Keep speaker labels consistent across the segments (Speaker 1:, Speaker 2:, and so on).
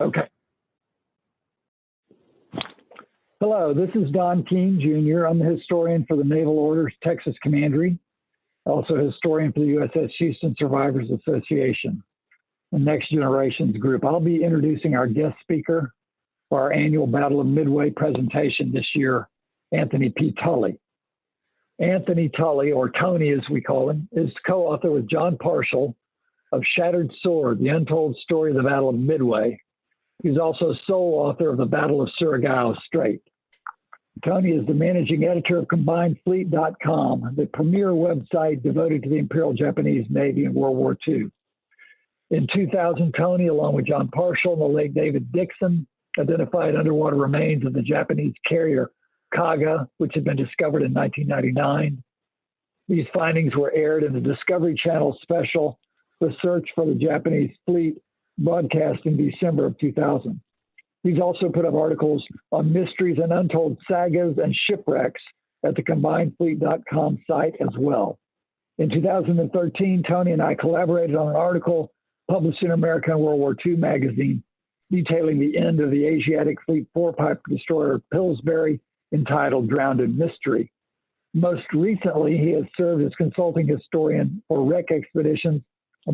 Speaker 1: Okay. Hello, this is Don Keene, Jr. I'm the historian for the Naval Order's Texas Commandery, also a historian for the USS Houston Survivors Association, the Next Generations group. I'll be introducing our guest speaker for our annual Battle of Midway presentation this year, Anthony P. Tully. Anthony Tully, or Tony as we call him, is co-author with Jon Parshall of Shattered Sword, the Untold Story of the Battle of Midway. He's also sole author of the Battle of Surigao Strait. Tony is the managing editor of CombinedFleet.com, the premier website devoted to the Imperial Japanese Navy in World War II. In 2000, Tony, along with Jon Parshall and the late David Dixon, identified underwater remains of the Japanese carrier Kaga, which had been discovered in 1999. These findings were aired in the Discovery Channel special, The Search for the Japanese Fleet, broadcast in December of 2000. He's also put up articles on mysteries and untold sagas and shipwrecks at the CombinedFleet.com site as well. In 2013, Tony and I collaborated on an article published in American World War II magazine detailing the end of the Asiatic Fleet four-pipe destroyer Pillsbury, entitled Drowned in Mystery. Most recently, he has served as consulting historian for wreck expeditions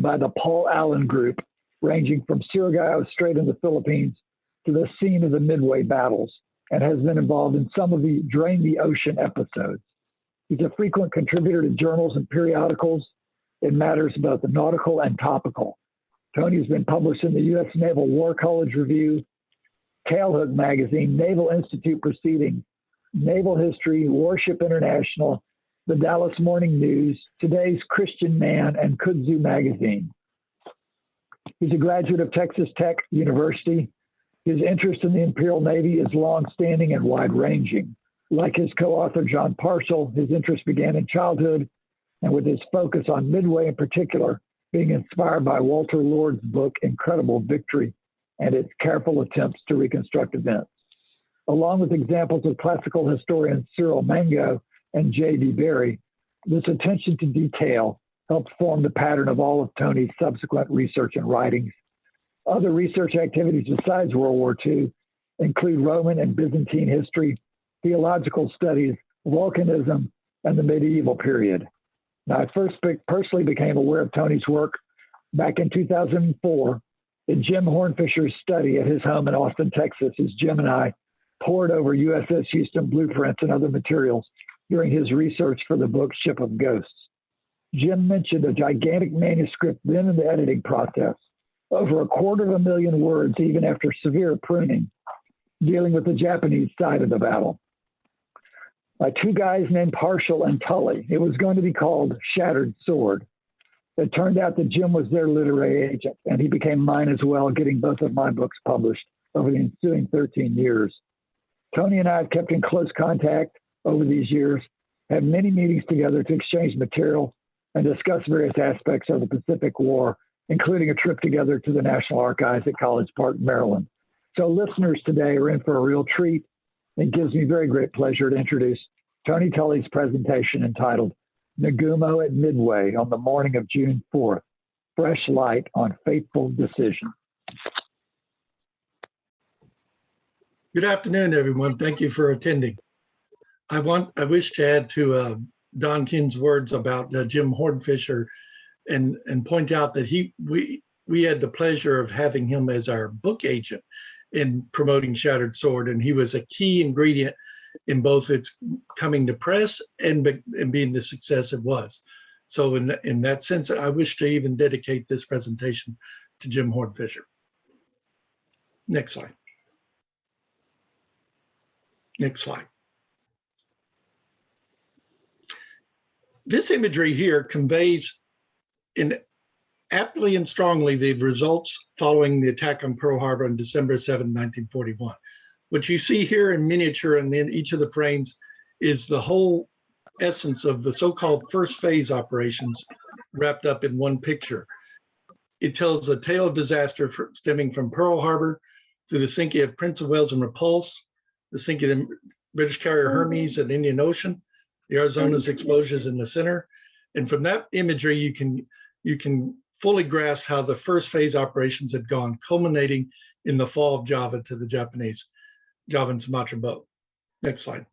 Speaker 1: by the Paul Allen Group, ranging from Surigao Strait in the Philippines to the scene of the Midway battles, and has been involved in some of the Drain the Ocean episodes. He's a frequent contributor to journals and periodicals in matters both nautical and topical. Tony has been published in the U.S. Naval War College Review, Tailhook Magazine, Naval Institute Proceedings, Naval History, Warship International, the Dallas Morning News, Today's Christian Man, and Kudzu Magazine. He's a graduate of Texas Tech University. His interest in the Imperial Navy is long-standing and wide-ranging. Like his co-author, Jon Parshall, his interest began in childhood, and with his focus on Midway in particular, being inspired by Walter Lord's book, Incredible Victory, and its careful attempts to reconstruct events. Along with examples of classical historians Cyril Mango and J.D. Berry, this attention to detail helped form the pattern of all of Tony's subsequent research and writings. Other research activities besides World War II include Roman and Byzantine history, theological studies, volcanism, and the medieval period. Now, I first personally became aware of Tony's work back in 2004 in Jim Hornfisher's study at his home in Austin, Texas, as Jim and I pored over USS Houston blueprints and other materials during his research for the book Ship of Ghosts. Jim mentioned a gigantic manuscript then in the editing process, over 250,000 words even after severe pruning, dealing with the Japanese side of the battle. By two guys named Parshall and Tully. It was going to be called Shattered Sword. It turned out that Jim was their literary agent, and he became mine as well, getting both of my books published over the ensuing 13 years. Tony and I have kept in close contact over these years, had many meetings together to exchange material and discuss various aspects of the Pacific War, including a trip together to the National Archives at College Park, Maryland. So listeners today are in for a real treat. It gives me very great pleasure to introduce Tony Tully's presentation entitled Nagumo at Midway on the morning of June 4th, Fresh Light on Fateful Decision.
Speaker 2: Good afternoon, everyone. Thank you for attending. I wish to add to Don Keene's words about Jim Hornfisher and point out that we had the pleasure of having him as our book agent in promoting Shattered Sword, and he was a key ingredient in both its coming to press and being the success it was. So in that sense, I wish to even dedicate this presentation to Jim Hornfisher. Next slide. Next slide. This imagery here conveys aptly and strongly the results following the attack on Pearl Harbor on December 7, 1941. What you see here in miniature and in each of the frames is the whole essence of the so-called first phase operations wrapped up in one picture. It tells a tale of disaster stemming from Pearl Harbor through the sinking of Prince of Wales and Repulse, the sinking of the British carrier Hermes in the Indian Ocean, the Arizona's explosions in the center. And from that imagery, you can fully grasped how the first phase operations had gone, culminating in the fall of Java to the Japanese, Java and Sumatra both. Next slide.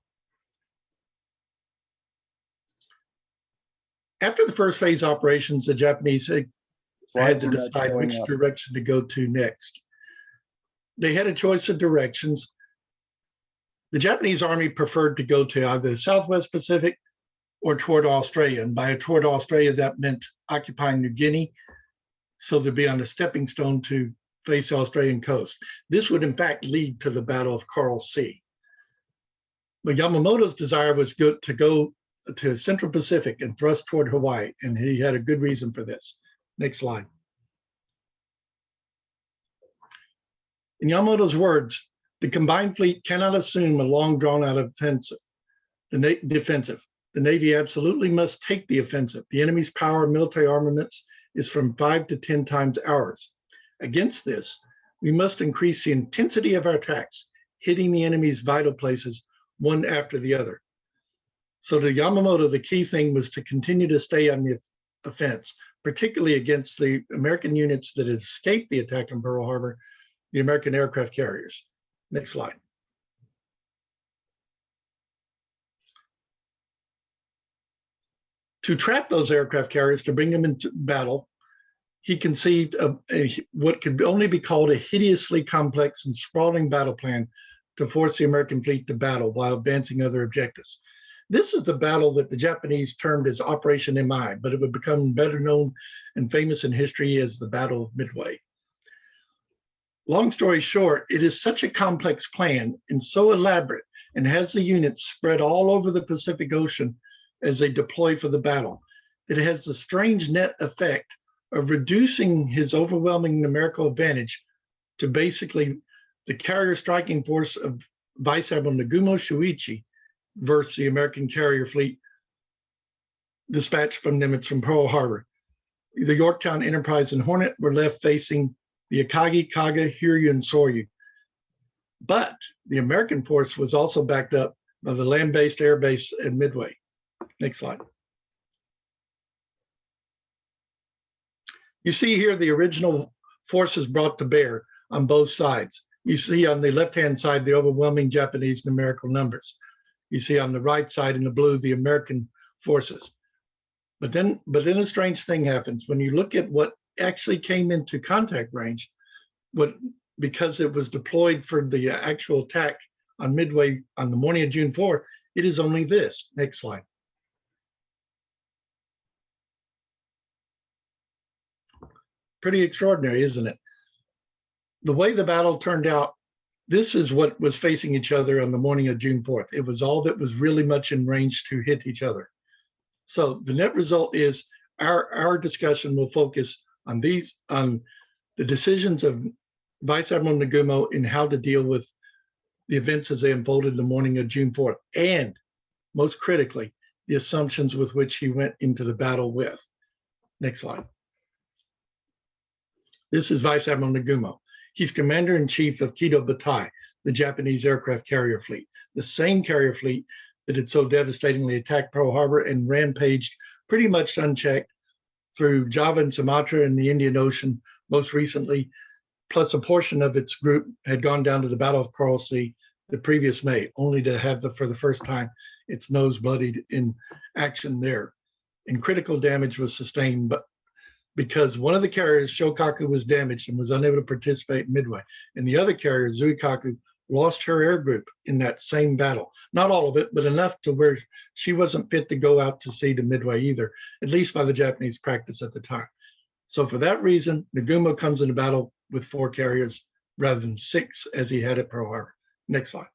Speaker 2: After the first phase operations, the Japanese had to decide which direction to go to next. They had a choice of directions. The Japanese Army preferred to go to either the Southwest Pacific or toward Australia. And by toward Australia, that meant occupying New Guinea. So they'd be on a stepping stone to face the Australian coast. This would in fact lead to the Battle of Coral Sea. But Yamamoto's desire was to go to Central Pacific and thrust toward Hawaii, and he had a good reason for this. Next slide. In Yamamoto's words, the combined fleet cannot assume a long drawn-out offensive, defensive. The Navy absolutely must take the offensive. The enemy's power and military armaments is from 5 to 10 times ours. Against this, we must increase the intensity of our attacks, hitting the enemy's vital places one after the other. So to Yamamoto, the key thing was to continue to stay on the offense, particularly against the American units that had escaped the attack on Pearl Harbor, the American aircraft carriers. Next slide. To trap those aircraft carriers, to bring them into battle, he conceived what could only be called a hideously complex and sprawling battle plan to force the American fleet to battle while advancing other objectives. This is the battle that the Japanese termed as Operation MI, but it would become better known and famous in history as the Battle of Midway. Long story short, it is such a complex plan and so elaborate and has the units spread all over the Pacific Ocean as they deploy for the battle, that it has the strange net effect of reducing his overwhelming numerical advantage to basically the carrier striking force of Vice Admiral Nagumo Shuichi versus the American carrier fleet dispatched from Nimitz from Pearl Harbor. The Yorktown, Enterprise, and Hornet were left facing the Akagi, Kaga, Hiryu, and Soryu. But the American force was also backed up by the land-based air base at Midway. Next slide. You see here the original forces brought to bear on both sides. You see on the left-hand side the overwhelming Japanese numerical numbers. You see on the right side in the blue the American forces. But then a strange thing happens. When you look at what actually came into contact range, because it was deployed for the actual attack on Midway on the morning of June 4th, it is only this. Next slide. Pretty extraordinary, isn't it? The way the battle turned out, this is what was facing each other on the morning of June 4th. It was all that was really much in range to hit each other. So the net result is our discussion will focus on the decisions of Vice Admiral Nagumo in how to deal with the events as they unfolded the morning of June 4th, and most critically, the assumptions with which he went into the battle with. Next slide. This is Vice Admiral Nagumo. He's Commander-in-Chief of Kido Butai, the Japanese aircraft carrier fleet, the same carrier fleet that had so devastatingly attacked Pearl Harbor and rampaged pretty much unchecked through Java and Sumatra and the Indian Ocean most recently, plus a portion of its group had gone down to the Battle of Coral Sea the previous May, only to have, for the first time, its nose bloodied in action there. And critical damage was sustained, but because one of the carriers, Shokaku, was damaged and was unable to participate in Midway, and the other carrier, Zuikaku, lost her air group in that same battle. Not all of it, but enough to where she wasn't fit to go out to sea to Midway either, at least by the Japanese practice at the time. So for that reason, Nagumo comes into battle with 4 carriers rather than 6 as he had at Pearl Harbor. Next slide.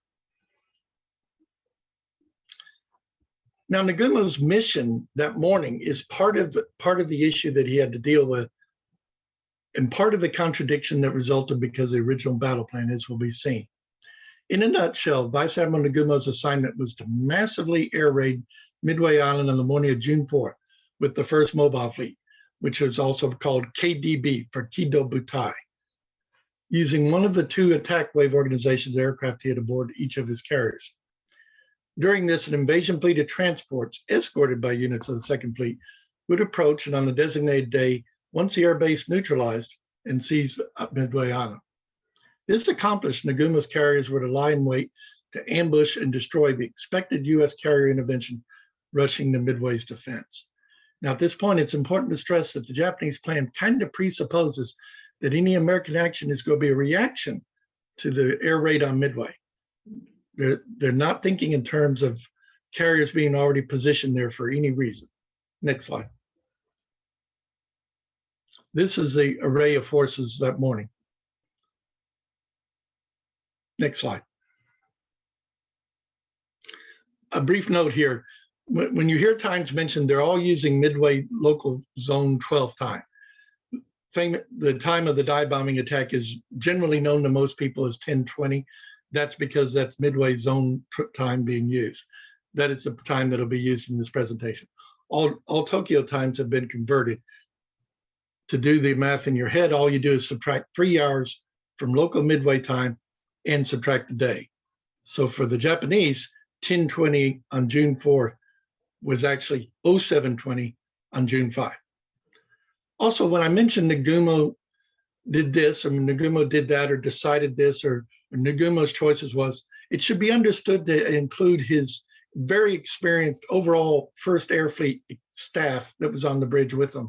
Speaker 2: Now, Nagumo's mission that morning is part of the issue that he had to deal with, and part of the contradiction that resulted because the original battle plan, as will be seen. In a nutshell, Vice Admiral Nagumo's assignment was to massively air raid Midway Island on the morning of June 4th with the 1st Mobile Fleet, which was also called KDB for Kido Butai, using one of the 2 attack wave organizations aircraft he had aboard each of his carriers. During this, an invasion fleet of transports, escorted by units of the 2nd Fleet, would approach and on the designated day once the air base neutralized and seized Midway Island. This accomplished, Nagumo's carriers were to lie in wait to ambush and destroy the expected U.S. carrier intervention rushing to Midway's defense. Now, at this point, it's important to stress that the Japanese plan kind of presupposes that any American action is going to be a reaction to the air raid on Midway. They're not thinking in terms of carriers being already positioned there for any reason. Next slide. This is the array of forces that morning. Next slide. A brief note here. When you hear times mentioned, they're all using Midway local zone 12 time. The time of the dive bombing attack is generally known to most people as 10:20. That's because that's Midway zone time being used. That is the time that'll be used in this presentation. All Tokyo times have been converted. To do the math in your head, all you do is subtract 3 hours from local Midway time and subtract a day. So for the Japanese, 10:20 on June 4th was actually 07:20 on June 5. Also, when I mentioned Nagumo did this, or Nagumo did that, or decided this, or Nagumo's choices was, it should be understood to include his very experienced overall First Air Fleet staff that was on the bridge with him.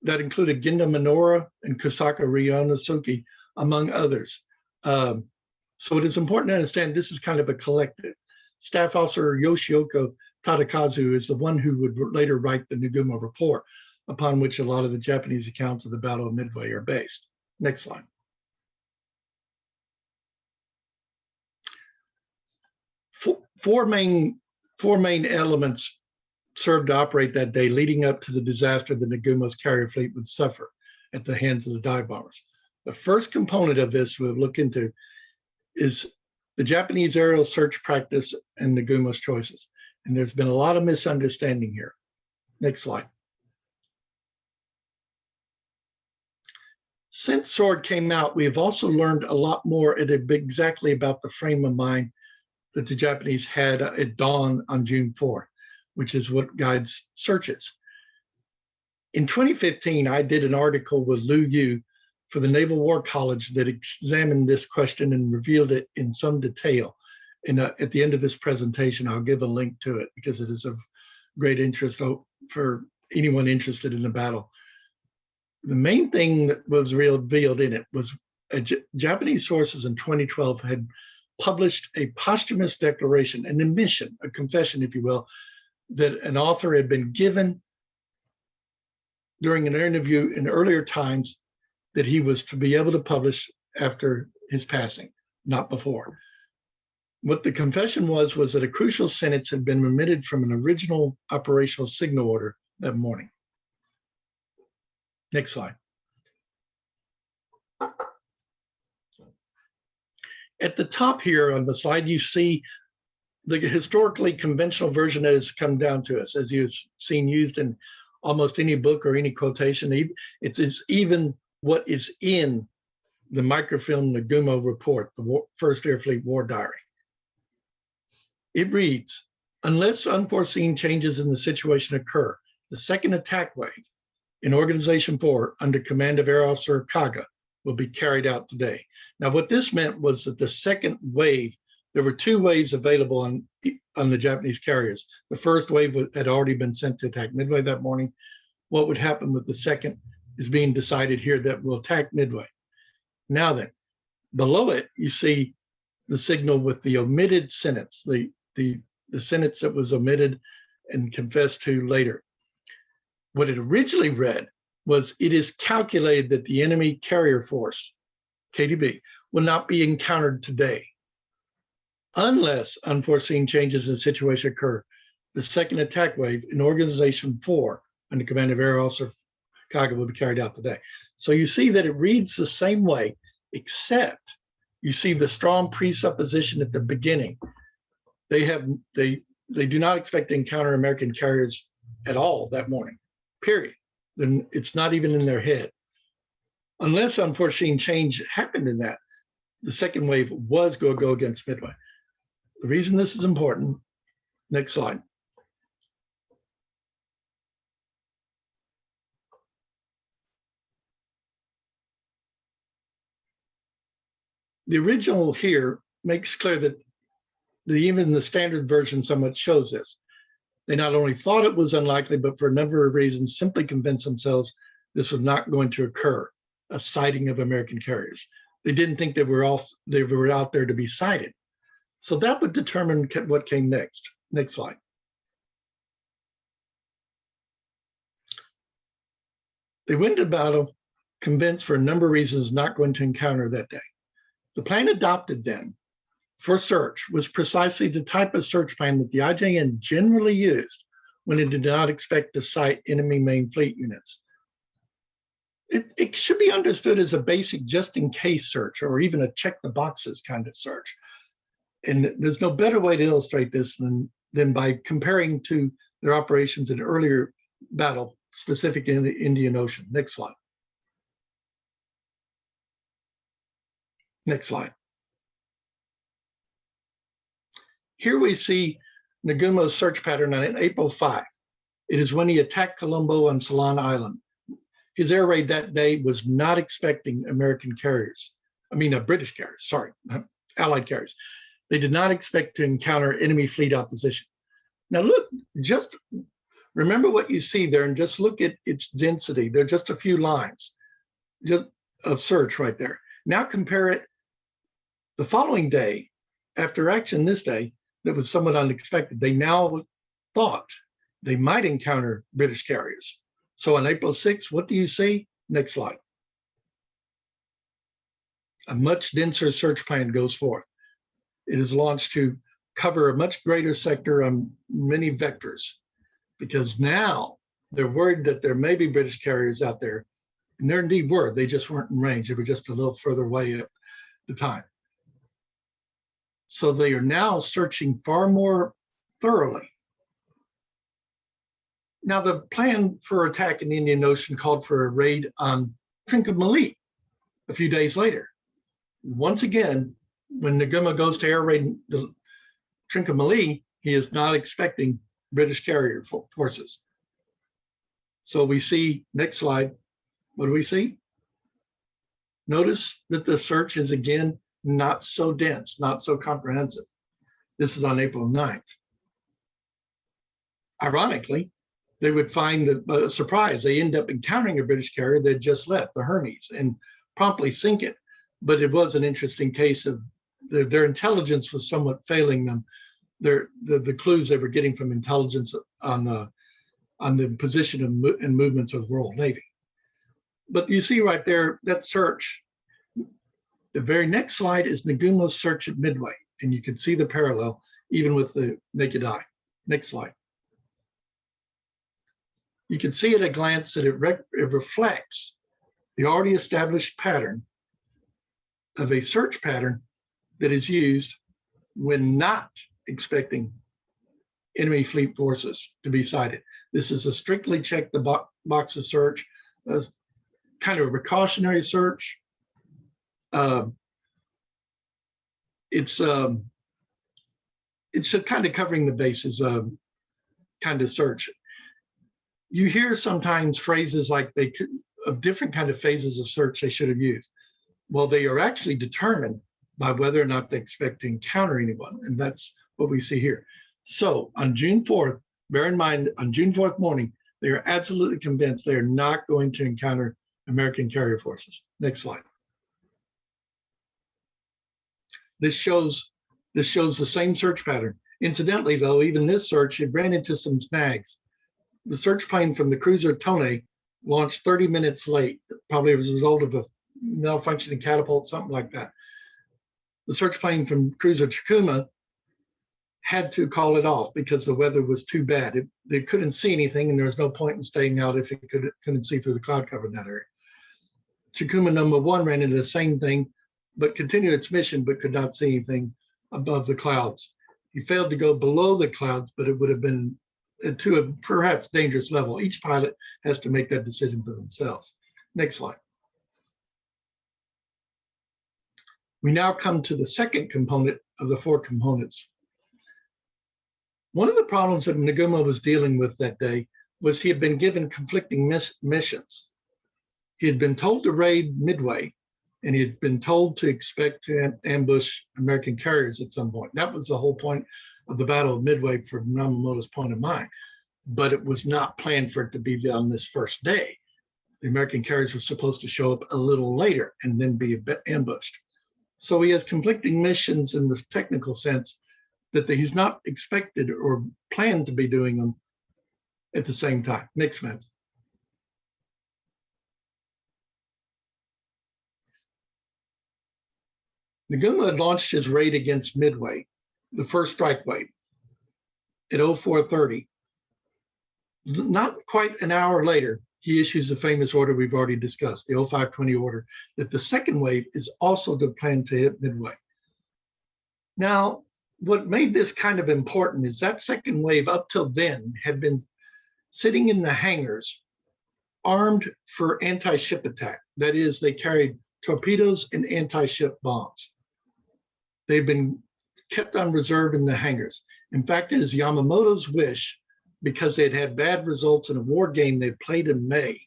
Speaker 2: That included Genda Minora and Kosaka Ryanosuke, among others. So it is important to understand this is kind of a collective. Staff Officer Yoshioka Tadakazu is the one who would later write the Nagumo report, upon which a lot of the Japanese accounts of the Battle of Midway are based. Next slide. Four main elements served to operate that day, leading up to the disaster the Nagumo's carrier fleet would suffer at the hands of the dive bombers. The first component of this we'll look into is the Japanese aerial search practice and Nagumo's choices. And there's been a lot of misunderstanding here. Next slide. Since SWORD came out, we have also learned a lot more exactly about the frame of mind that the Japanese had at dawn on June 4th, which is what guides searches. In 2015, I did an article with Lu Yu for the Naval War College that examined this question and revealed it in some detail. And at the end of this presentation, I'll give a link to it because it is of great interest for anyone interested in the battle. The main thing that was revealed in it was Japanese sources in 2012 had published a posthumous declaration, an admission, a confession, if you will, that an author had been given during an interview in earlier times that he was to be able to publish after his passing, not before. What the confession was that a crucial sentence had been omitted from an original operational signal order that morning. Next slide. At the top here on the slide, you see the historically conventional version that has come down to us, as you've seen used in almost any book or any quotation. It's even what is in the microfilm Nagumo report, the First Air Fleet War Diary. It reads, unless unforeseen changes in the situation occur, the second attack wave in Organization 4 under command of Air Officer Kaga will be carried out today. Now, what this meant was that the second wave, there were two waves available on the Japanese carriers. The first wave had already been sent to attack Midway that morning. What would happen with the second is being decided here that will attack Midway. Now then, below it, you see the signal with the omitted sentence, the sentence that was omitted and confessed to later. What it originally read was, it is calculated that the enemy carrier force, KDB, will not be encountered today. Unless unforeseen changes in the situation occur, the second attack wave in Organization 4 under command of Air Officer Kaga will be carried out today. So you see that it reads the same way, except you see the strong presupposition at the beginning. They do not expect to encounter American carriers at all that morning, period. Then it's not even in their head. Unless unforeseen change happened in that, the second wave was going to go against Midway. The reason this is important, next slide. The original here makes clear that even the standard version somewhat shows this. They not only thought it was unlikely, but for a number of reasons simply convinced themselves this was not going to occur, a sighting of American carriers. They didn't think they were out there to be sighted. So that would determine what came next. Next slide. They went to battle convinced for a number of reasons not going to encounter that day. The plan adopted then for search was precisely the type of search plan that the IJN generally used when it did not expect to sight enemy main fleet units. It should be understood as a basic just-in-case search, or even a check-the-boxes kind of search. And there's no better way to illustrate this than by comparing to their operations in earlier battle, specific in the Indian Ocean. Next slide. Next slide. Here we see Nagumo's search pattern on April 5. It is when he attacked Colombo on Ceylon Island. His air raid that day was not expecting American carriers. British carriers, sorry, Allied carriers. They did not expect to encounter enemy fleet opposition. Now look, just remember what you see there and just look at its density. There are just a few lines just of search right there. Now compare it the following day, after action this day, that was somewhat unexpected. They now thought they might encounter British carriers. So on April 6th, what do you see? Next slide. A much denser search plan goes forth. It is launched to cover a much greater sector on many vectors, because now they're worried that there may be British carriers out there. And there indeed were. They just weren't in range. They were just a little further away at the time. So they are now searching far more thoroughly. Now, the plan for attack in the Indian Ocean called for a raid on Trincomalee a few days later. Once again, when Nagumo goes to air raid the Trincomalee, he is not expecting British carrier forces. So we see, next slide, what do we see? Notice that the search is again not so dense, not so comprehensive. This is on April 9th. Ironically, they would find that surprise, they end up encountering a British carrier that just left, the Hermes, and promptly sink it. But it was an interesting case of their intelligence was somewhat failing them. The clues they were getting from intelligence on the position and movements of the Royal Navy. But you see right there, that search. The very next slide is Nagumo's search at Midway, and you can see the parallel even with the naked eye. Next slide. You can see at a glance that it reflects the already established pattern of a search pattern that is used when not expecting enemy fleet forces to be sighted. This is a strictly check the boxes search, a kind of a precautionary search. It's a kind of covering the bases kind of search. You hear sometimes phrases like of different kind of phases of search they should have used. Well, they are actually determined by whether or not they expect to encounter anyone, and that's what we see here. So on June 4th, bear in mind, on June 4th morning, they are absolutely convinced they are not going to encounter American carrier forces. Next slide. This shows the same search pattern. Incidentally, though, even this search, it ran into some snags. The search plane from the cruiser Tone launched 30 minutes late, probably as a result of a malfunctioning catapult, something like that. The search plane from cruiser Chikuma had to call it off because the weather was too bad. They couldn't see anything, and there was no point in staying out if it couldn't see through the cloud cover in that area. Chikuma number 1 ran into the same thing, but continued its mission, but could not see anything above the clouds. He failed to go below the clouds, but it would have been to a perhaps dangerous level. Each pilot has to make that decision for themselves. Next slide. We now come to the second component of the 4 components. One of the problems that Nagumo was dealing with that day was he had been given conflicting missions. He had been told to raid Midway, and he had been told to expect to ambush American carriers at some point. That was the whole point of the Battle of Midway from Yamamoto's point of mind. But it was not planned for it to be on this first day. The American carriers were supposed to show up a little later and then be ambushed. So he has conflicting missions in the technical sense that he's not expected or planned to be doing them at the same time. Next, man. Nagumo had launched his raid against Midway, the first strike wave, at 0430. Not quite an hour later, he issues the famous order we've already discussed, the 0520 order, that the second wave is also planned to hit Midway. Now, what made this kind of important is that second wave up till then had been sitting in the hangars, armed for anti-ship attack. That is, they carried torpedoes and anti-ship bombs. They've been kept on reserve in the hangars. In fact, it is Yamamoto's wish, because they'd had bad results in a war game they played in May,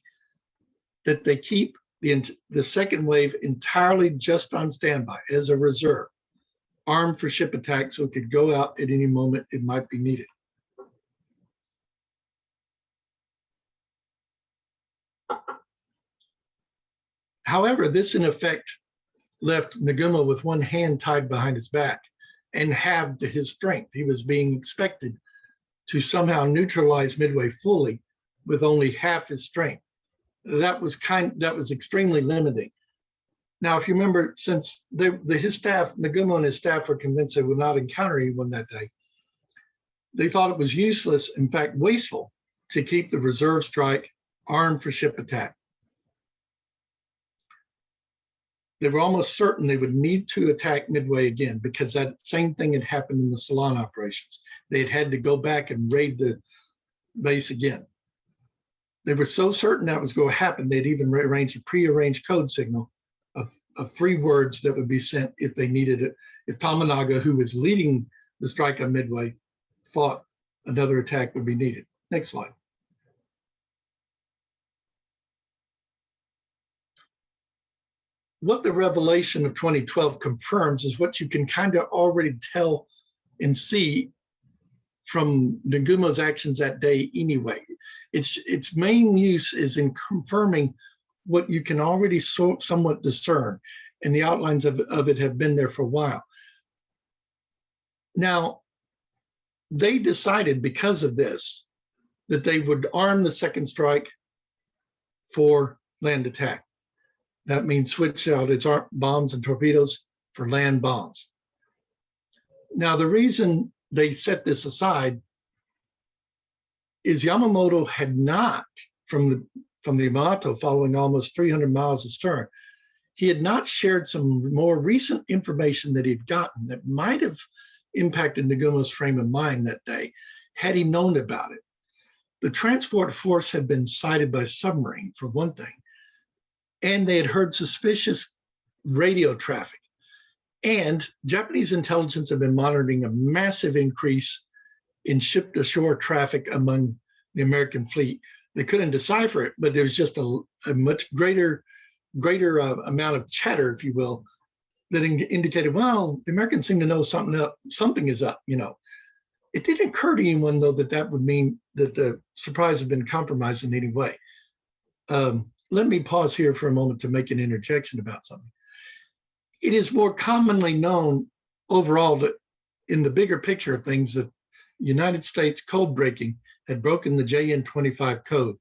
Speaker 2: that they keep the second wave entirely just on standby as a reserve, armed for ship attack, so it could go out at any moment it might be needed. However, this in effect left Nagumo with one hand tied behind his back and halved his strength. He was being expected to somehow neutralize Midway fully with only half his strength. That was extremely limiting. Now, if you remember, since his staff, Nagumo and his staff were convinced they would not encounter anyone that day, they thought it was useless, in fact, wasteful, to keep the reserve strike armed for ship attack. They were almost certain they would need to attack Midway again, because that same thing had happened in the Ceylon operations. They had to go back and raid the base again. They were so certain that was going to happen, they'd even arranged a prearranged code signal of 3 words that would be sent if they needed it. If Tominaga, who was leading the strike on Midway, thought another attack would be needed. Next slide. What the revelation of 2012 confirms is what you can kind of already tell and see from Nagumo's actions that day anyway. Its main use is in confirming what you can already somewhat discern, and the outlines of it have been there for a while. Now, they decided because of this that they would arm the second strike for land attack. That means switch out its bombs and torpedoes for land bombs. Now, the reason they set this aside is Yamamoto had not, from the Yamato following almost 300 miles astern, he had not shared some more recent information that he'd gotten that might have impacted Nagumo's frame of mind that day, had he known about it. The transport force had been sighted by submarine, for one thing, and they had heard suspicious radio traffic. And Japanese intelligence had been monitoring a massive increase in ship-to-shore traffic among the American fleet. They couldn't decipher it, but there was just a much greater amount of chatter, if you will, that indicated, well, the Americans seem to know something is up, you know. It didn't occur to anyone, though, that would mean that the surprise had been compromised in any way. Let me pause here for a moment to make an interjection about something. It is more commonly known overall that in the bigger picture of things that United States code breaking had broken the JN-25 code,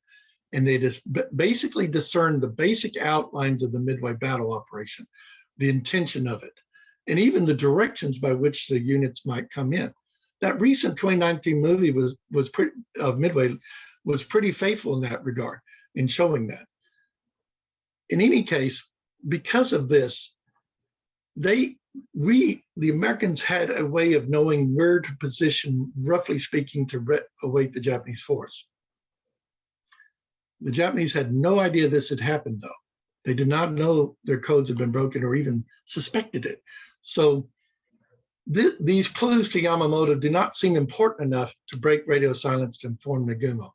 Speaker 2: and they just basically discerned the basic outlines of the Midway battle operation, the intention of it, and even the directions by which the units might come in. That recent 2019 movie of Midway was pretty faithful in that regard, in showing that. In any case, because of this, the Americans had a way of knowing where to position, roughly speaking, to await the Japanese force. The Japanese had no idea this had happened, though. They did not know their codes had been broken or even suspected it. So these clues to Yamamoto do not seem important enough to break radio silence to inform Nagumo.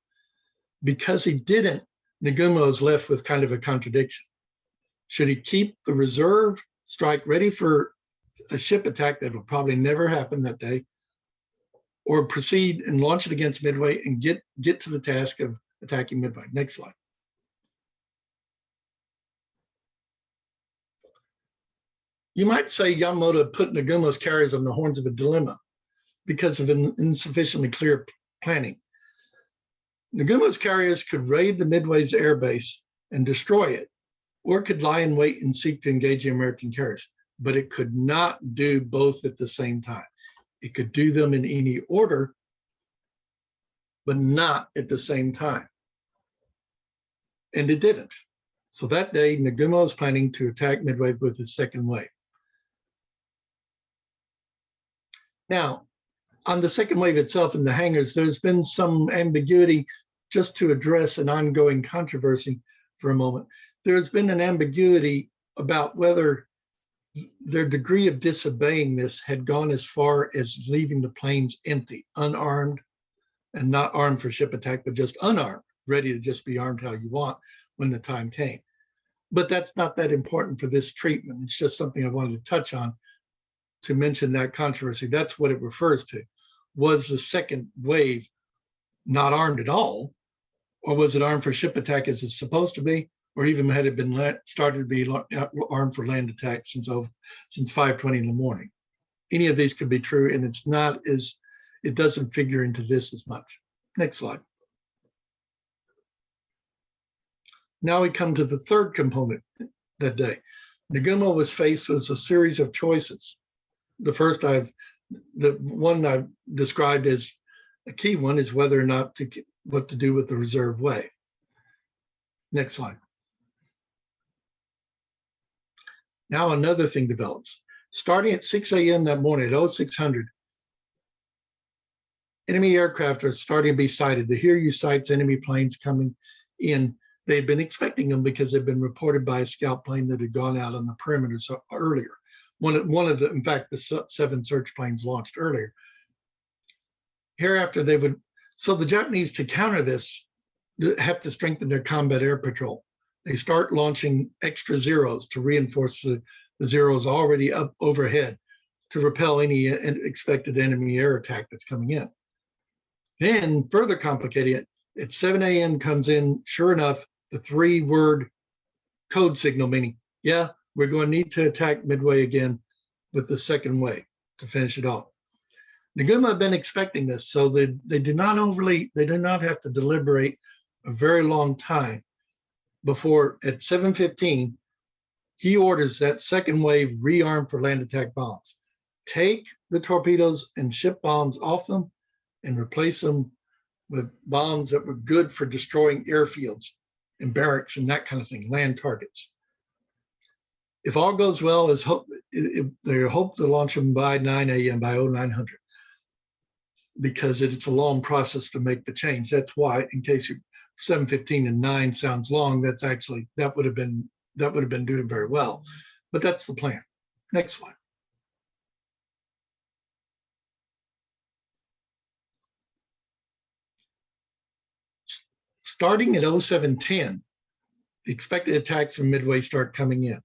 Speaker 2: Because he didn't, Nagumo is left with kind of a contradiction. Should he keep the reserve strike ready for a ship attack that will probably never happen that day, or proceed and launch it against Midway and get to the task of attacking Midway? Next slide. You might say Yamamoto put Nagumo's carriers on the horns of a dilemma because of insufficiently clear planning. Nagumo's carriers could raid the Midway's airbase and destroy it, or could lie in wait and seek to engage the American carriers, but it could not do both at the same time. It could do them in any order, but not at the same time. And it didn't. So that day, Nagumo was planning to attack Midway with his second wave. Now, on the second wave itself in the hangars, there's been some ambiguity. Just to address an ongoing controversy for a moment, there's been an ambiguity about whether their degree of disobeying this had gone as far as leaving the planes empty, unarmed, and not armed for ship attack, but just unarmed, ready to just be armed how you want when the time came. But that's not that important for this treatment. It's just something I wanted to touch on to mention that controversy. That's what it refers to. Was the second wave not armed at all, or was it armed for ship attack as it's supposed to be, or even had it been started to be armed for land attack since 5:20 in the morning? Any of these could be true, and it's not as, it doesn't figure into this as much. Next slide. Now we come to the third component that day. Nagumo was faced with a series of choices. The one I've described as a key one is whether or not what to do with the reserve way. Next slide. Now another thing develops. Starting at 6 a.m. that morning at 0600, enemy aircraft are starting to be sighted. The Hiryu sights enemy planes coming in. They've been expecting them because they've been reported by a scout plane that had gone out on the perimeter earlier. One of the, in fact, the 7 search planes launched earlier. Hereafter, so the Japanese, to counter this, have to strengthen their combat air patrol. They start launching extra Zeros to reinforce the Zeros already up overhead to repel any expected enemy air attack that's coming in. Then, further complicating it, at 7 a.m. comes in, sure enough, the 3-word code signal, meaning, yeah, we're going to need to attack Midway again with the second wave to finish it off. Nagumo had been expecting this, so they do not have to deliberate a very long time before at 7:15, he orders that second wave rearm for land attack bombs. Take the torpedoes and ship bombs off them and replace them with bombs that were good for destroying airfields and barracks and that kind of thing, land targets. If all goes well, they hope to launch them by 9 a.m., by 0900, because it's a long process to make the change. That's why, in case 7:15 and 9 sounds long, that's actually, that would have been doing very well. But that's the plan. Next slide. Starting at 0710, the expected attacks from Midway start coming in.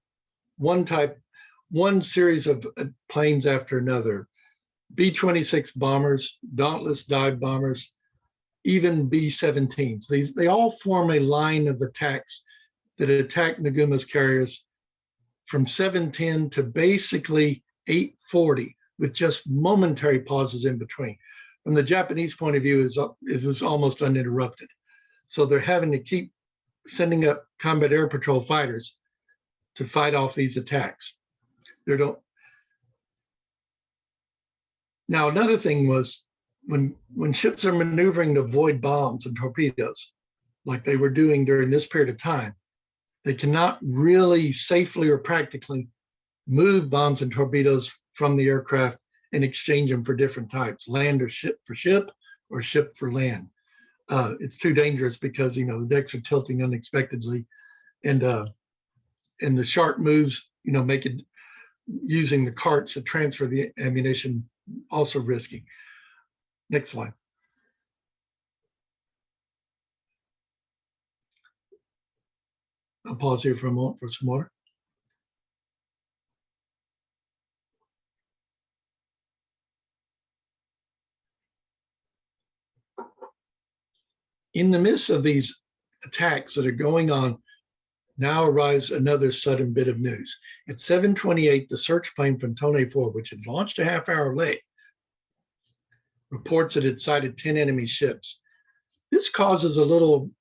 Speaker 2: One series of planes after another. B-26 bombers, Dauntless dive bombers, even B-17s. They all form a line of attacks that attack Nagumo's carriers from 7:10 to basically 8:40, with just momentary pauses in between. From the Japanese point of view, it was almost uninterrupted. So they're having to keep sending up combat air patrol fighters to fight off these attacks. Now, another thing was when ships are maneuvering to avoid bombs and torpedoes, like they were doing during this period of time, they cannot really safely or practically move bombs and torpedoes from the aircraft and exchange them for different types, land or ship for ship or ship for land. It's too dangerous because, the decks are tilting unexpectedly, and the sharp moves, make it using the carts to transfer the ammunition also risky. Next slide. I'll pause here for a moment for some water. In the midst of these attacks that are going on, now arrives another sudden bit of news. At 7:28, the search plane from Tone 4, which had launched a half-hour late, reports that it sighted 10 enemy ships. This causes a little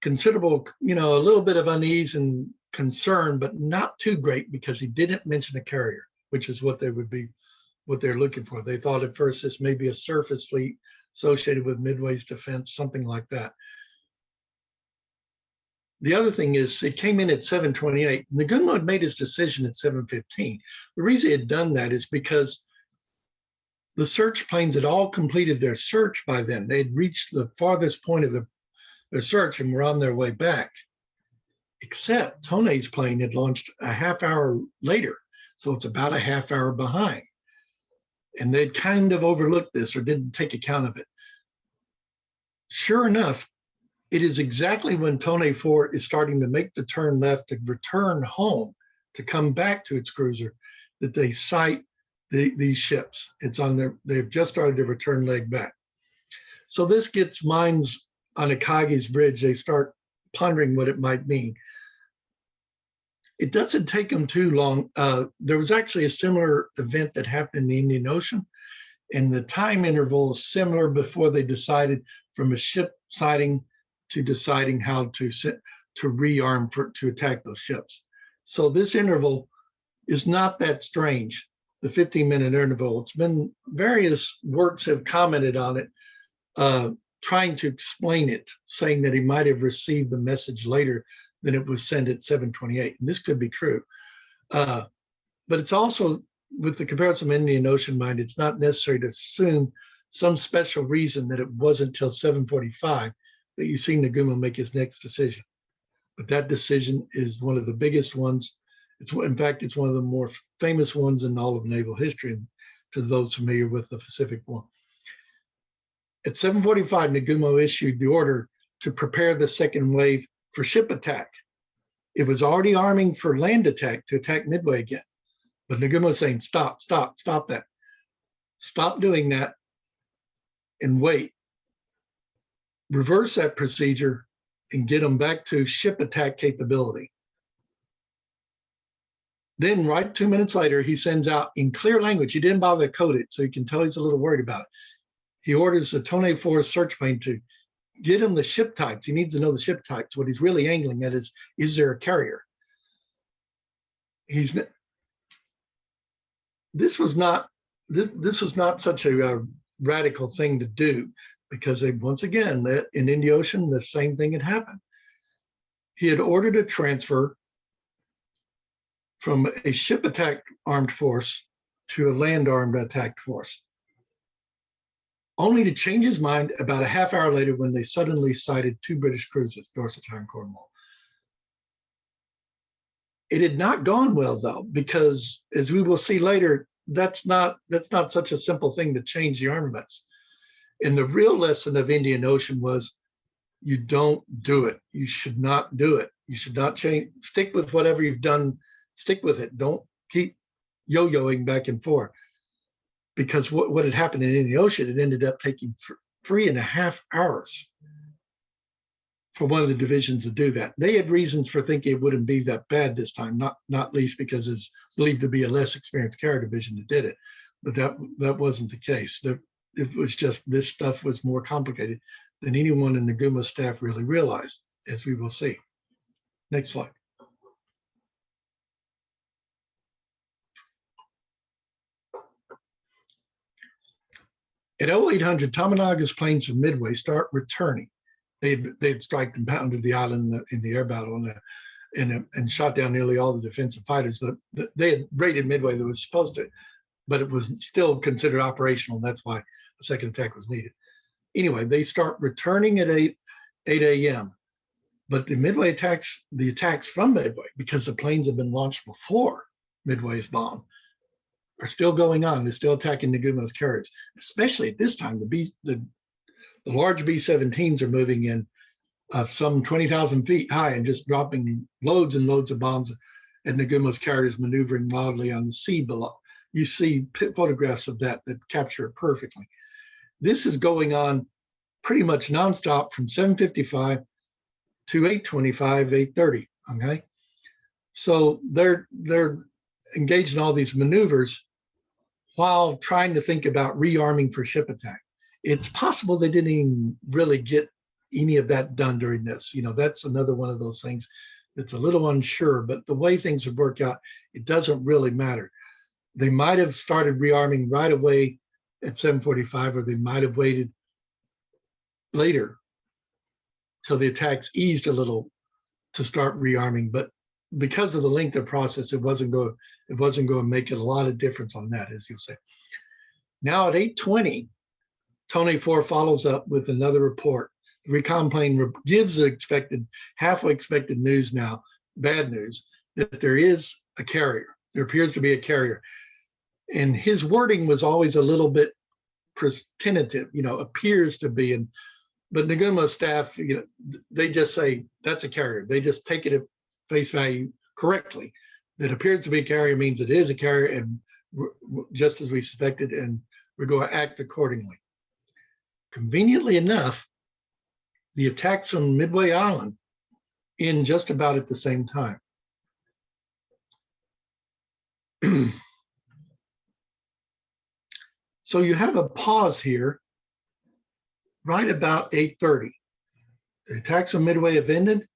Speaker 2: considerable, a little bit of unease and concern, but not too great, because he didn't mention a carrier, which is what they're looking for. They thought at first this may be a surface fleet associated with Midway's defense, something like that. The other thing is, it came in at 7:28. Nagumo had made his decision at 7:15. The reason he had done that is because the search planes had all completed their search by then. They had reached the farthest point of their search and were on their way back. Except Tone's plane had launched a half hour later, so it's about a half hour behind. And they'd kind of overlooked this or didn't take account of it. Sure enough, it is exactly when Tone 4 is starting to make the turn left to return home, to come back to its cruiser, that they sight these ships. They've just started their return leg back. So this gets minds on Akagi's bridge. They start pondering what it might mean. It doesn't take them too long. There was actually a similar event that happened in the Indian Ocean, and the time interval is similar before they decided from a ship sighting to deciding how to rearm to attack those ships. So this interval is not that strange, the 15-minute interval. It's been, various works have commented on it, trying to explain it, saying that he might have received the message later than it was sent at 7:28. And this could be true. But it's also, with the comparison of Indian Ocean mind, it's not necessary to assume some special reason that it wasn't until 7:45 that you see Nagumo make his next decision. But that decision is one of the biggest ones. In fact, it's one of the more famous ones in all of naval history, to those familiar with the Pacific War. At 7:45, Nagumo issued the order to prepare the second wave for ship attack. It was already arming for land attack to attack Midway again. But Nagumo was saying, stop that. Stop doing that and wait. Reverse that procedure and get them back to ship attack capability. Then right 2 minutes later, he sends out in clear language. He didn't bother to code it, so you can tell he's a little worried about it. He orders the Tone 4 search plane to get him the ship types. He needs to know the ship types. What he's really angling at is there a carrier? This was not such a radical thing to do, because once again, in Indian Ocean, the same thing had happened. He had ordered a transfer from a ship attack armed force to a land armed attack force, only to change his mind about a half hour later when they suddenly sighted 2 British cruisers, Dorsetshire and Cornwall. It had not gone well, though, because, as we will see later, that's not such a simple thing to change the armaments. And the real lesson of Indian Ocean was, you don't do it. You should not do it. You should not change. Stick with whatever you've done. Stick with it. Don't keep yo-yoing back and forth. Because what had happened in Indian Ocean, it ended up taking 3.5 hours for one of the divisions to do that. They had reasons for thinking it wouldn't be that bad this time, not least because it's believed to be a less experienced carrier division that did it. But that wasn't the case. It was just, this stuff was more complicated than anyone in Nagumo's staff really realized, as we will see. Next slide. At 0800, Tominaga's planes from Midway start returning. They had striked and pounded the island in the air battle and shot down nearly all the defensive fighters. They had raided Midway that was supposed to, but it was still considered operational. And that's why a second attack was needed. Anyway, they start returning at 8 a.m. But the attacks from Midway, because the planes have been launched before Midway's bomb, are still going on. They're still attacking Nagumo's carriers, especially at this time. The large B-17s are moving in some 20,000 feet high and just dropping loads and loads of bombs at Nagumo's carriers, maneuvering wildly on the sea below. You see photographs of that capture it perfectly. This is going on pretty much nonstop from 7:55 to 8:25, 8:30. Okay, so they're engaged in all these maneuvers while trying to think about rearming for ship attack. It's possible they didn't even really get any of that done during this. You know, that's another one of those things that's a little unsure, but the way things would work out, it doesn't really matter. They might have started rearming right away at 7:45, or they might have waited later till the attacks eased a little to start rearming. But because of the length of the process, it wasn't going to make it a lot of difference on that, as you'll say. Now at 8:20, Tony 4 follows up with another report. The recon plane gives the halfway expected news now, bad news, that there is a carrier. There appears to be a carrier. And his wording was always a little bit tentative, you know, appears to be. But Nagumo's staff, you know, they just say that's a carrier. They just take it at face value correctly. That appears to be a carrier means it is a carrier, and just as we suspected, and we're going to act accordingly. Conveniently enough, the attacks from Midway Island end just about at the same time. So you have a pause here right about 8:30. The attacks on Midway have ended.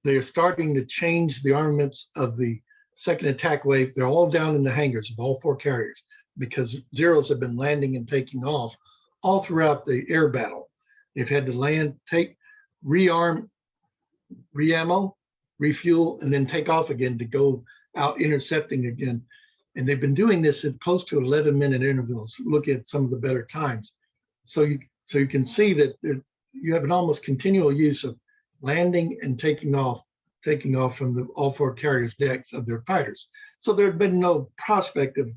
Speaker 2: They are starting to change the armaments of the second attack wave. They're all down in the hangars of all 4 carriers because Zeros have been landing and taking off all throughout the air battle. They've had to land, rearm, reammo, refuel, and then take off again to go out intercepting again. And they've been doing this at close to 11-minute intervals. Look at some of the better times. So you can see that you have an almost continual use of landing and taking off from all 4 carriers' decks of their fighters. So there had been no prospect of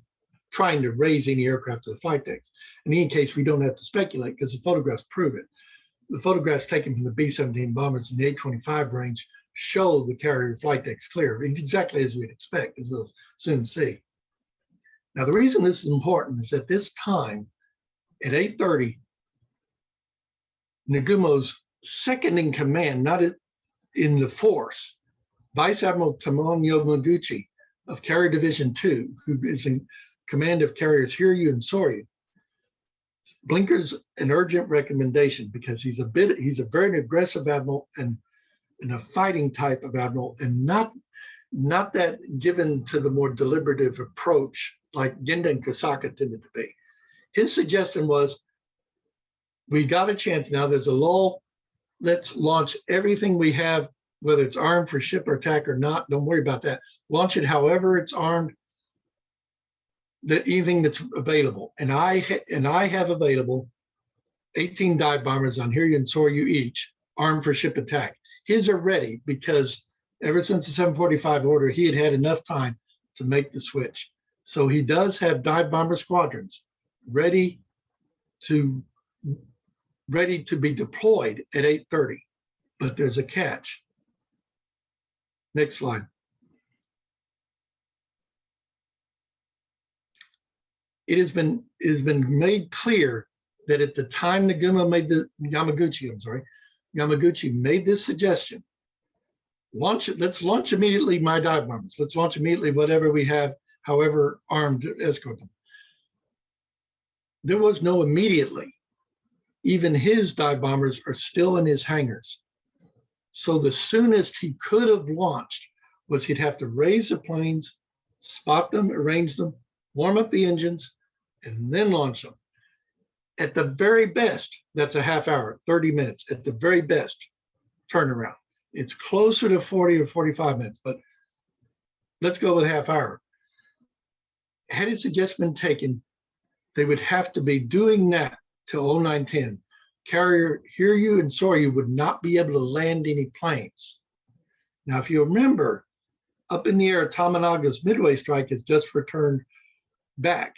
Speaker 2: trying to raise any aircraft to the flight decks. In any case, we don't have to speculate because the photographs prove it. The photographs taken from the B-17 bombers in the 825 range show the carrier flight decks clear, exactly as we'd expect, as we'll soon see. Now, the reason this is important is at this time, at 8:30, Nagumo's second in command, not in the force, Vice Admiral Tomonyo Moguchi of Carrier Division 2, who is in command of carriers Hiryu and Soryu, blinkers an urgent recommendation because he's a very aggressive admiral and a fighting type of admiral, and not that given to the more deliberative approach like Genda and Kosaka tended to be. His suggestion was, we got a chance now, there's a lull, let's launch everything we have, whether it's armed for ship or attack or not, don't worry about that. Launch it however it's armed, anything that's available. And I have available 18 dive bombers on Hiryu and Soryu each, armed for ship attack. His are ready because ever since the 745 order, he had had enough time to make the switch. So he does have dive bomber squadrons ready to be deployed at 8:30, but there's a catch. Next slide. It has been made clear that at the time Nagumo made Yamaguchi made this suggestion. Let's launch immediately my dive bombers. Let's launch immediately whatever we have, however armed, to escort them. There was no immediately. Even his dive bombers are still in his hangars. So the soonest he could have launched was he'd have to raise the planes, spot them, arrange them, warm up the engines, and then launch them. At the very best, that's a half hour, 30 minutes, at the very best turnaround. It's closer to 40 or 45 minutes, but let's go with half hour. Had his suggestion been taken, they would have to be doing that till 0910. Carrier Hiryu and Soryu would not be able to land any planes. Now, if you remember, up in the air, Tomonaga's Midway strike has just returned back.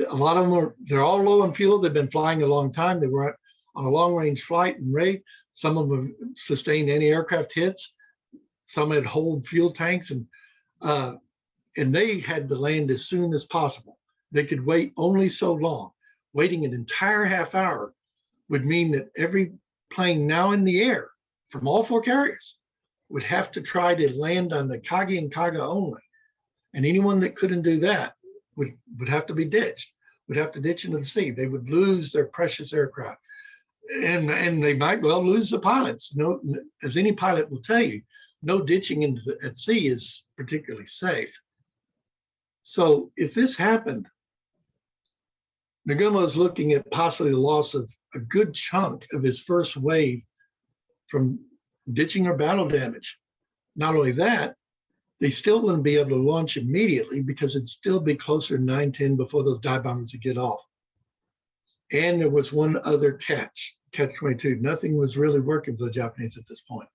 Speaker 2: A lot of them they're all low on fuel. They've been flying a long time. They were on a long-range flight and raid. Some of them sustained anti-aircraft hits. Some had hold fuel tanks, and they had to land as soon as possible. They could wait only so long. waiting an entire half hour would mean that every plane now in the air from all four carriers would have to try to land on the Kage and Kaga only. And anyone that couldn't do that would have to be ditched, would have to ditch into the sea. They would lose their precious aircraft. And they might well lose the pilots. No, as any pilot will tell you, no ditching at sea is particularly safe. So if this happened, Nagumo is looking at possibly the loss of a good chunk of his first wave from ditching or battle damage. Not only that, they still wouldn't be able to launch immediately because it'd still be closer to 9:10 before those dive bombers would get off. And there was one other catch 22. Nothing was really working for the Japanese at this point.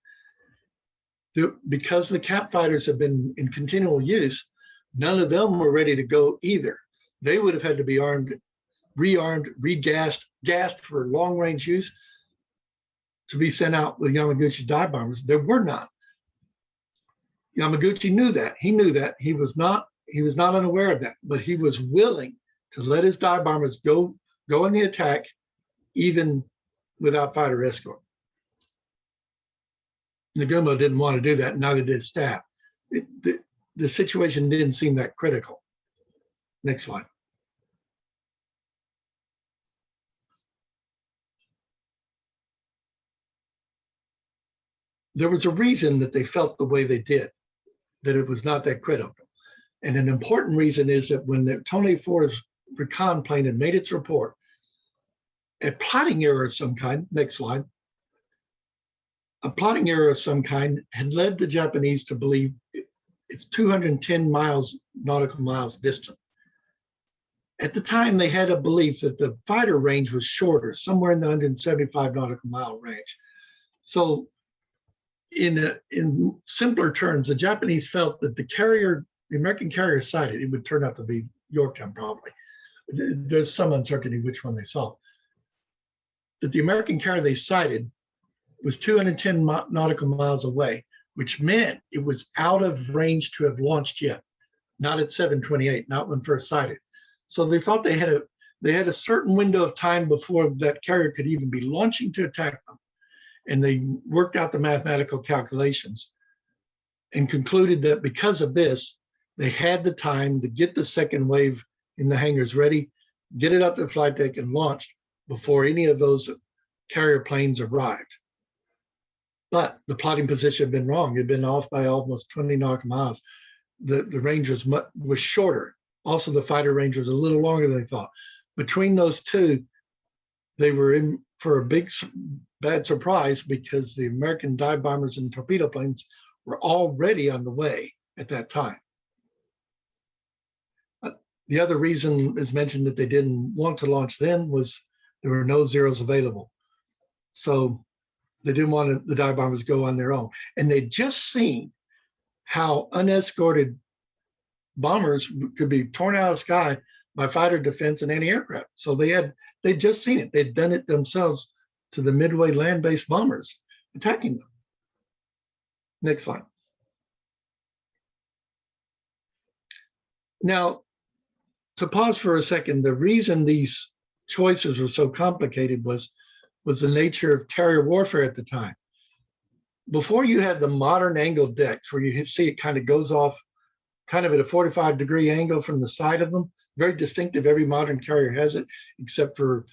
Speaker 2: Because the cap fighters have been in continual use, none of them were ready to go either. They would have had to be rearmed, gassed for long-range use to be sent out with Yamaguchi dive bombers. There were none. Yamaguchi knew that. He knew that. He was not unaware of that, but he was willing to let his dive bombers go in the attack even without fighter escort. Nagumo didn't want to do that, neither did staff. The situation didn't seem that critical. Next slide. There was a reason that they felt the way they did, that it was not that critical. And an important reason is that when the Tone 4's recon plane had made its report, a plotting error of some kind, next slide, a plotting error of some kind had led the Japanese to believe it's 210 nautical miles distant. At the time, they had a belief that the fighter range was shorter, somewhere in the 175 nautical mile range. So in simpler terms, the Japanese felt that the American carrier sighted, it would turn out to be Yorktown probably. There's some uncertainty which one they saw. That the American carrier they sighted was 210 nautical miles away, which meant it was out of range to have launched yet, not at 7:28, not when first sighted. So they thought they had a certain window of time before that carrier could even be launching to attack them. And they worked out the mathematical calculations and concluded that because of this, they had the time to get the second wave in the hangars ready, get it up to the flight deck and launched before any of those carrier planes arrived. But the plotting position had been wrong. It had been off by almost 20 nautical miles. The range was shorter. Also, the fighter range was a little longer than they thought. Between those two, they were in for a bad surprise because the American dive bombers and torpedo planes were already on the way at that time. The other reason is mentioned that they didn't want to launch then was there were no Zeros available. So they didn't want the dive bombers to go on their own. And they'd just seen how unescorted bombers could be torn out of the sky by fighter defense and anti-aircraft. So they'd just seen it. They'd done it themselves to the Midway land-based bombers, attacking them. Next slide. Now, to pause for a second, the reason these choices were so complicated was the nature of carrier warfare at the time. Before you had the modern angled decks where you see it kind of goes off kind of at a 45-degree angle from the side of them, very distinctive. Every modern carrier has it, except for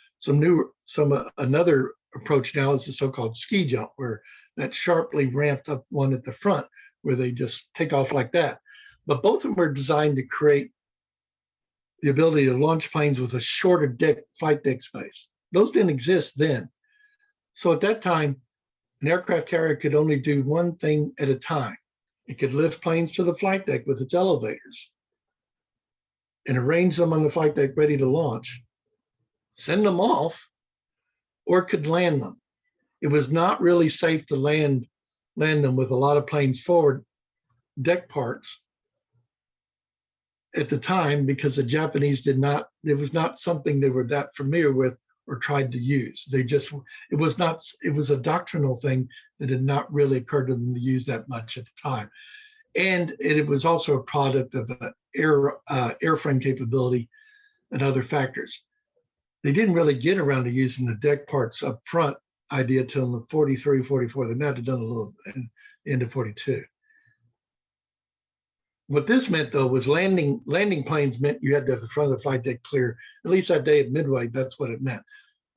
Speaker 2: another approach now is the so-called ski jump, where that sharply ramped up one at the front where they just take off like that. But both of them are designed to create the ability to launch planes with a shorter flight deck space. Those didn't exist then. So at that time, an aircraft carrier could only do one thing at a time. It could lift planes to the flight deck with its elevators and arrange them on the flight deck ready to launch, send them off, or it could land them. It was not really safe to land them with a lot of planes forward deck parts at the time because the Japanese it was not something they were that familiar with or tried to use. It was a doctrinal thing that had not really occurred to them to use that much at the time. And it was also a product of airframe capability and other factors. they didn't really get around to using the deck parts up front idea till the 43, 44. They might have done a little in the end of 42. What this meant, though, was landing planes meant you had to have the front of the flight deck clear. At least that day at Midway, that's what it meant.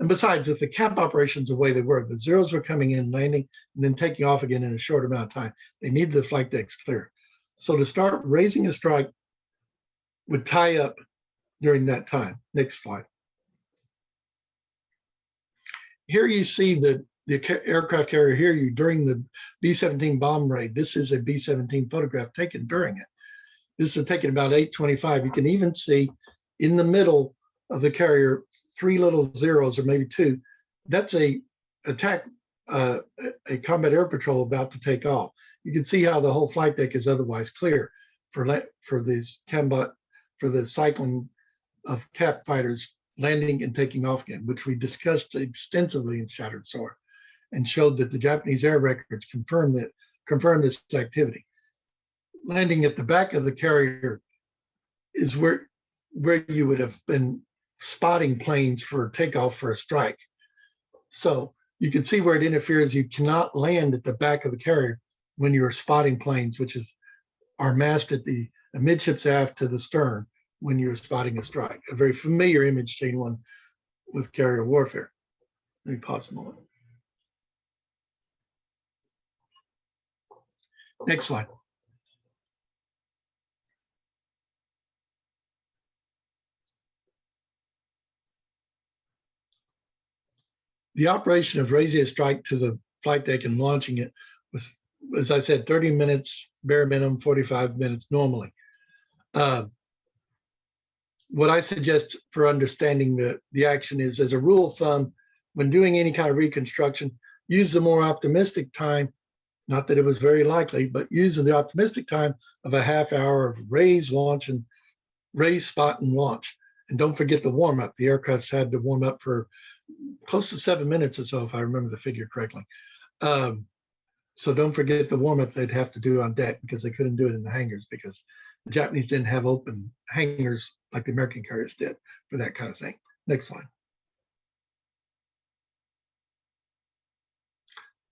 Speaker 2: And besides, with the cap operations the way they were, the Zeros were coming in, landing, and then taking off again in a short amount of time. They needed the flight decks clear. So to start raising a strike would tie up during that time. Next slide. Here you see the aircraft carrier here during the B-17 bomb raid. This is a B-17 photograph taken during it. This is taken about 8:25. You can even see in the middle of the carrier 3 little zeros, or maybe 2. That's a combat air patrol about to take off. You can see how the whole flight deck is otherwise clear for the cycling of cap fighters landing and taking off again, which we discussed extensively in Shattered Sword, and showed that the Japanese air records confirm this activity. Landing at the back of the carrier is where you would have been spotting planes for takeoff for a strike. So you can see where it interferes. You cannot land at the back of the carrier when you're spotting planes, which are massed at the amidships aft to the stern when you're spotting a strike. A very familiar image to anyone with carrier warfare. Let me pause a moment. Next slide. The operation of raising a strike to the flight deck and launching it was, as I said, 30 minutes, bare minimum, 45 minutes normally. What I suggest for understanding the action is, as a rule of thumb, when doing any kind of reconstruction, use the more optimistic time, not that it was very likely, but using the optimistic time of a half hour of raise, launch, and raise, spot, and launch. And don't forget the warm up. The aircrafts had to warm up for close to 7 minutes or so, if I remember the figure correctly. So don't forget the warm up they'd have to do on deck, because they couldn't do it in the hangars because the Japanese didn't have open hangars like the American carriers did for that kind of thing. Next slide.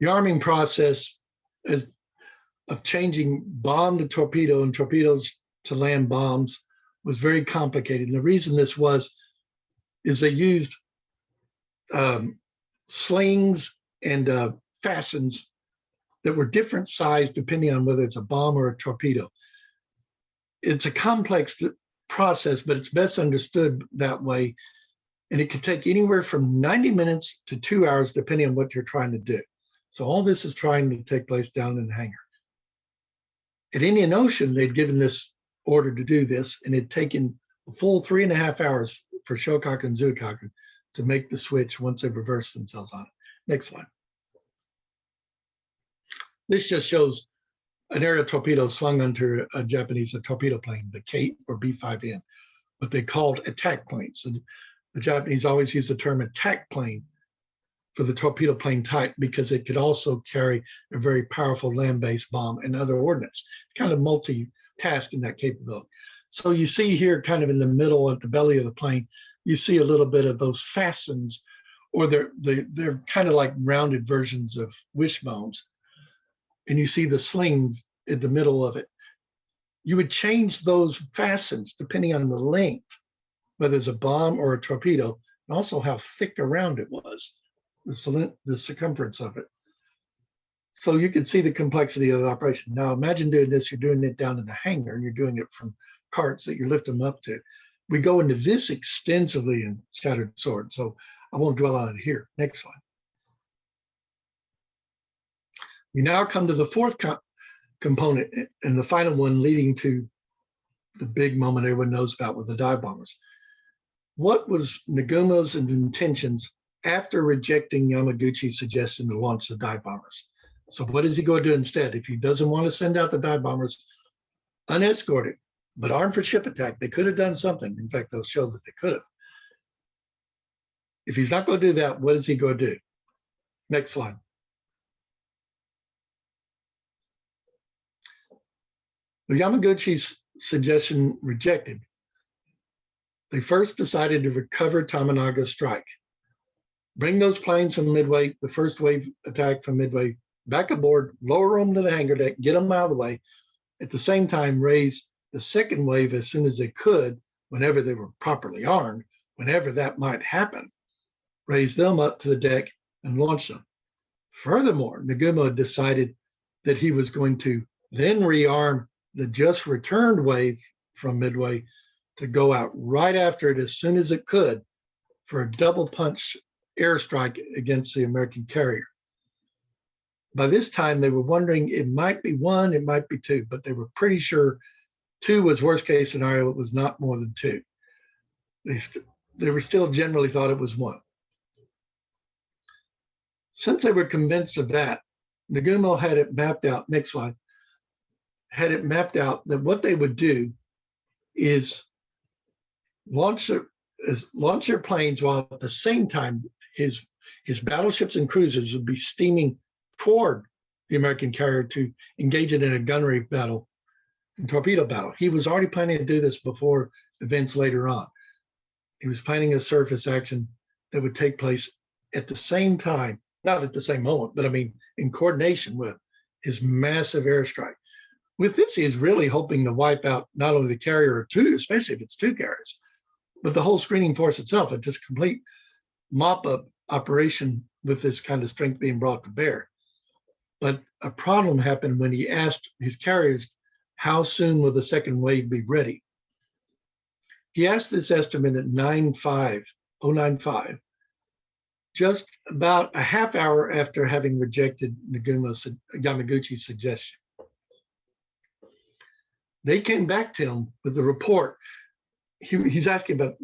Speaker 2: The arming process of changing bomb to torpedo and torpedoes to land bombs was very complicated. And the reason this is they used slings and fastens that were different size depending on whether it's a bomb or a torpedo. It's a complex process, but it's best understood that way. And it could take anywhere from 90 minutes to 2 hours, depending on what you're trying to do. So all this is trying to take place down in the hangar. At Indian Ocean, they'd given this order to do this, and it'd taken a full 3.5 hours for Shokaku and Zuikaku to make the switch once they've reversed themselves on it. Next slide. This just shows an aerial torpedo slung under a Japanese torpedo plane, the K or B-5N, what they called attack planes. And the Japanese always use the term attack plane for the torpedo plane type because it could also carry a very powerful land-based bomb and other ordnance, kind of multitask in that capability. So you see here kind of in the middle at the belly of the plane, you see a little bit of those fastens, or they're kind of like rounded versions of wishbones. And you see the slings in the middle of it. You would change those fastens depending on the length, whether it's a bomb or a torpedo, and also how thick around it was, the circumference of it. So you can see the complexity of the operation. Now imagine doing this, you're doing it down in the hangar, and you're doing it from carts that you're lifting them up to. We go into this extensively in Shattered Sword, so I won't dwell on it here. Next slide. We now come to the fourth component and the final one, leading to the big moment everyone knows about with the dive bombers. What was Nagumo's intentions after rejecting Yamaguchi's suggestion to launch the dive bombers? So what does he go do instead? If he doesn't want to send out the dive bombers unescorted, but armed for ship attack, they could have done something. In fact, they'll show that they could have. If he's not going to do that, what is he going to do? Next slide. With Yamaguchi's suggestion rejected, They first decided to recover Tominaga's strike, bring those planes from Midway, the first wave attack from Midway, back aboard, lower them to the hangar deck, get them out of the way. At the same time, raise the second wave as soon as they could, whenever they were properly armed, whenever that might happen, raise them up to the deck and launch them. Furthermore, Nagumo decided that he was going to then rearm the just returned wave from Midway to go out right after it as soon as it could for a double punch airstrike against the American carrier. By this time, they were wondering it might be one, it might be two, but they were pretty sure two was worst case scenario. It was not more than two. They were still generally thought it was one. Since they were convinced of that, Nagumo had it mapped out, next slide, had it mapped out that what they would do is launch their planes while at the same time his battleships and cruisers would be steaming toward the American carrier to engage it in a gunnery battle and torpedo battle. He was already planning to do this before events later on. He was planning a surface action that would take place at the same time, not at the same moment, but I mean in coordination with his massive airstrike. With this, he is really hoping to wipe out not only the carrier or two, especially if it's two carriers, but the whole screening force itself, a just complete mop-up operation with this kind of strength being brought to bear. But a problem happened when he asked his carriers, how soon will the second wave be ready? He asked this estimate at 9:05, just about a half hour after having rejected Yamaguchi's suggestion. They came back to him with the report. He's asking about,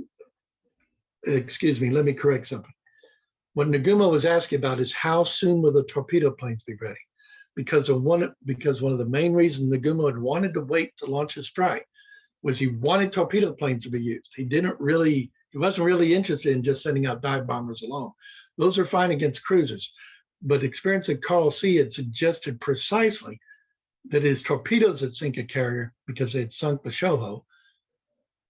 Speaker 2: excuse me, let me correct something. What Nagumo was asking about is how soon will the torpedo planes be ready? Because one of the main reasons Nagumo had wanted to wait to launch his strike was he wanted torpedo planes to be used. He wasn't really interested in just sending out dive bombers alone. Those are fine against cruisers, but experience at Coral Sea had suggested precisely that it is torpedoes that sink a carrier because they had sunk the Shoho,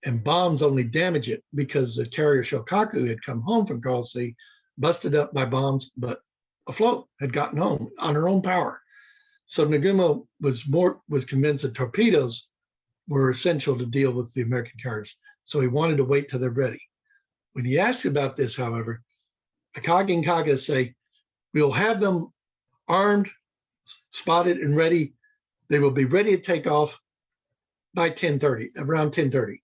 Speaker 2: and bombs only damage it because the carrier Shokaku had come home from Coral Sea, busted up by bombs, but afloat, had gotten home on her own power. So Nagumo was convinced that torpedoes were essential to deal with the American carriers. So he wanted to wait till they're ready. When he asked about this, however, Akagi and Kaga say, we'll have them armed, spotted, and ready. They will be ready to take off by 10:30, around 10:30.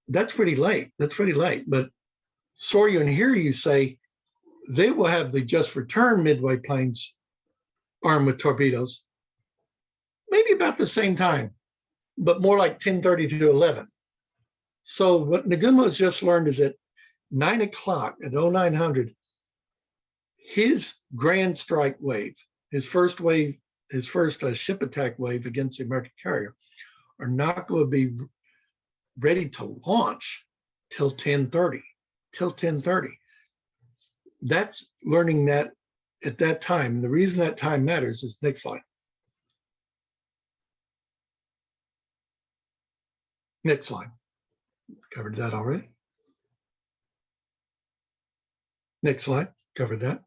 Speaker 2: That's pretty late. But Soryu and Hiryu say they will have the just returned Midway planes armed with torpedoes, maybe about the same time, but more like 10:30 to 11. So what Nagumo has just learned is at 9 o'clock at 0900, his grand strike wave, his first ship attack wave against the American carrier, are not going to be ready to launch till 10:30. That's learning that at that time. The reason that time matters is next slide. Next slide. Covered that already. Next slide. Covered that.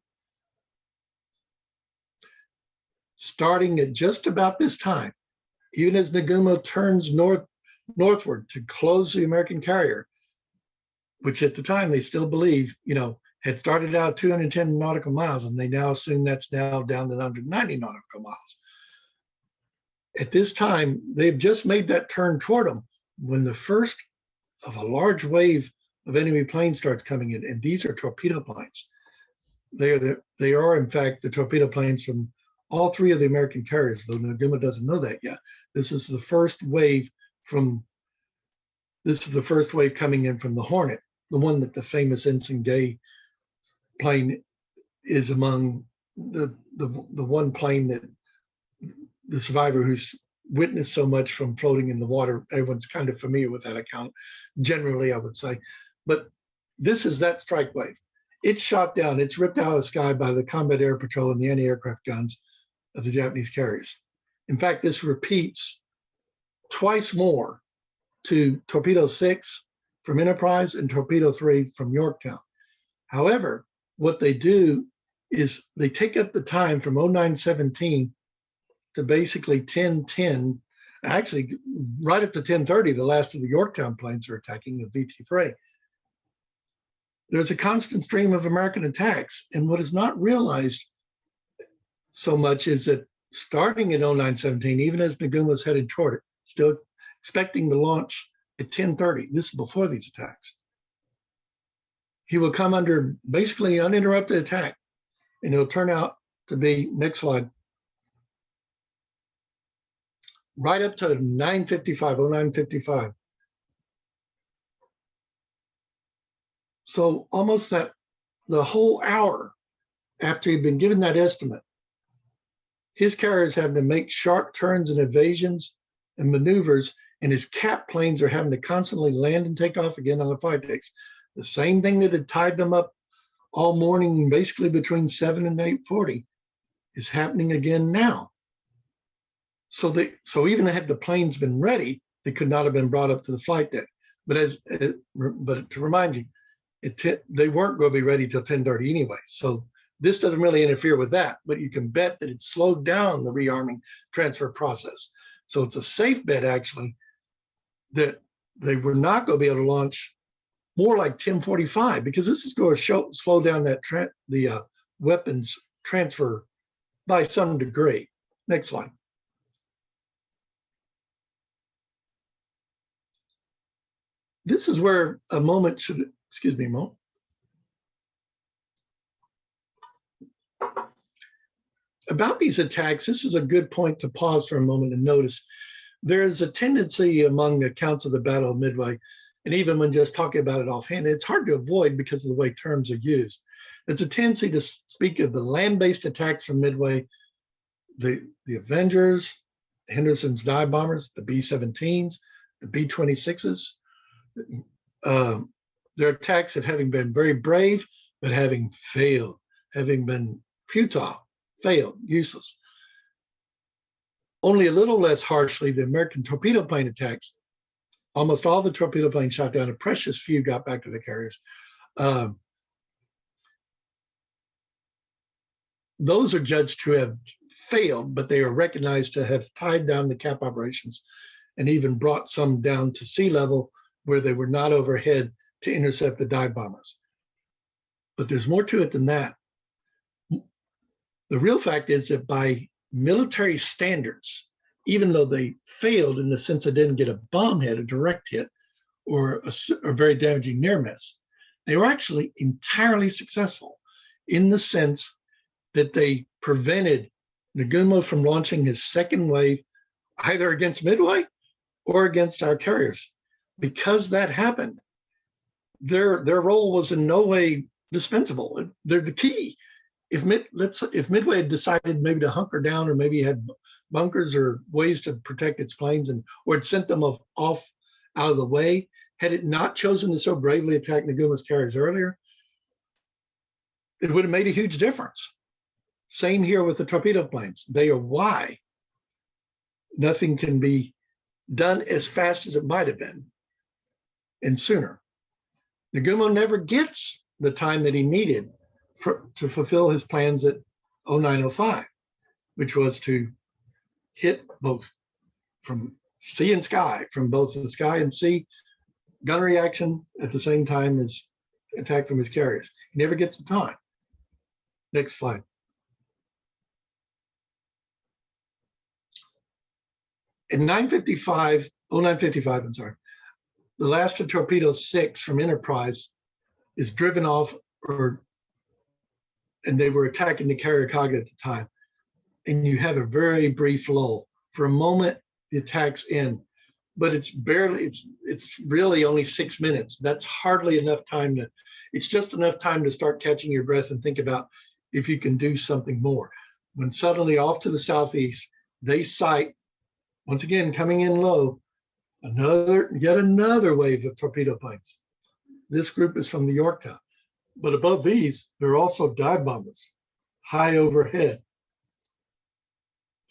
Speaker 2: Starting at just about this time, even as Nagumo turns northward to close the American carrier, which at the time they still believe, had started out 210 nautical miles, and they now assume that's now down to 190 nautical miles. At this time, they've just made that turn toward them when the first of a large wave of enemy planes starts coming in, and these are torpedo planes. They are in fact the torpedo planes from all three of the American carriers, though Nagumo doesn't know that yet. This is the first wave coming in from the Hornet, the one that the famous Ensign Gay plane is among the one plane that the survivor who's witnessed so much from floating in the water. Everyone's kind of familiar with that account, generally, I would say. But this is that strike wave. It's shot down, it's ripped out of the sky by the combat air patrol and the anti-aircraft guns of the Japanese carriers. In fact, this repeats twice more to Torpedo 6 from Enterprise and Torpedo 3 from Yorktown. However, what they do is they take up the time from 0917 to basically 1010, actually right up to 1030, the last of the Yorktown planes are attacking the VT3. There's a constant stream of American attacks. And what is not realized so much is that starting at 0917, even as Nagumo is headed toward it, still expecting to launch at 1030, this is before these attacks, he will come under basically uninterrupted attack, and it'll turn out to be, next slide, right up to 0955. So almost that, the whole hour after he'd been given that estimate, his carriers having to make sharp turns and evasions and maneuvers, and his cap planes are having to constantly land and take off again on the flight decks. The same thing that had tied them up all morning, basically between 7 and 8:40, is happening again now. So even had the planes been ready, they could not have been brought up to the flight deck. But to remind you, they weren't going to be ready till 10:30 anyway. So this doesn't really interfere with that, but you can bet that it slowed down the rearming transfer process. So it's a safe bet, actually, that they were not going to be able to launch more like 10:45, because this is going to slow down that the weapons transfer by some degree. Next slide. This is where a moment should, excuse me a moment. About these attacks, this is a good point to pause for a moment and notice. There is a tendency among accounts of the Battle of Midway, and even when just talking about it offhand, it's hard to avoid because of the way terms are used. There's a tendency to speak of the land-based attacks from Midway, the Avengers, Henderson's dive bombers, the B-17s, the B-26s. Their attacks of having been very brave, but having failed, having been futile, failed, useless. Only a little less harshly, the American torpedo plane attacks. Almost all the torpedo planes shot down, a precious few got back to the carriers. Those are judged to have failed, but they are recognized to have tied down the cap operations and even brought some down to sea level where they were not overhead to intercept the dive bombers. But there's more to it than that. The real fact is that by military standards, even though they failed in the sense they didn't get a bomb hit, a direct hit, or a very damaging near miss, they were actually entirely successful in the sense that they prevented Nagumo from launching his second wave either against Midway or against our carriers. Because that happened, their role was in no way dispensable. They're the key. If Midway had decided maybe to hunker down, or maybe had bunkers or ways to protect its planes, or had sent them off out of the way, had it not chosen to so bravely attack Nagumo's carriers earlier, it would have made a huge difference. Same here with the torpedo planes. They are why nothing can be done as fast as it might have been and sooner. Nagumo never gets the time that he needed to fulfill his plans at 0905, which was to hit both from sea and sky, from both the sky and sea, gunnery action at the same time as attack from his carriers. He never gets the time. Next slide. In 0955, the last of Torpedo 6 from Enterprise is driven off, and they were attacking the carrier Kaga at the time. And you have a very brief lull. For a moment, the attack's end, but it's really only 6 minutes. That's hardly enough time it's just enough time to start catching your breath and think about if you can do something more. When suddenly off to the southeast, they sight, once again, coming in low, yet another wave of torpedo planes. This group is from the Yorktown. But above these, there are also dive bombers, high overhead.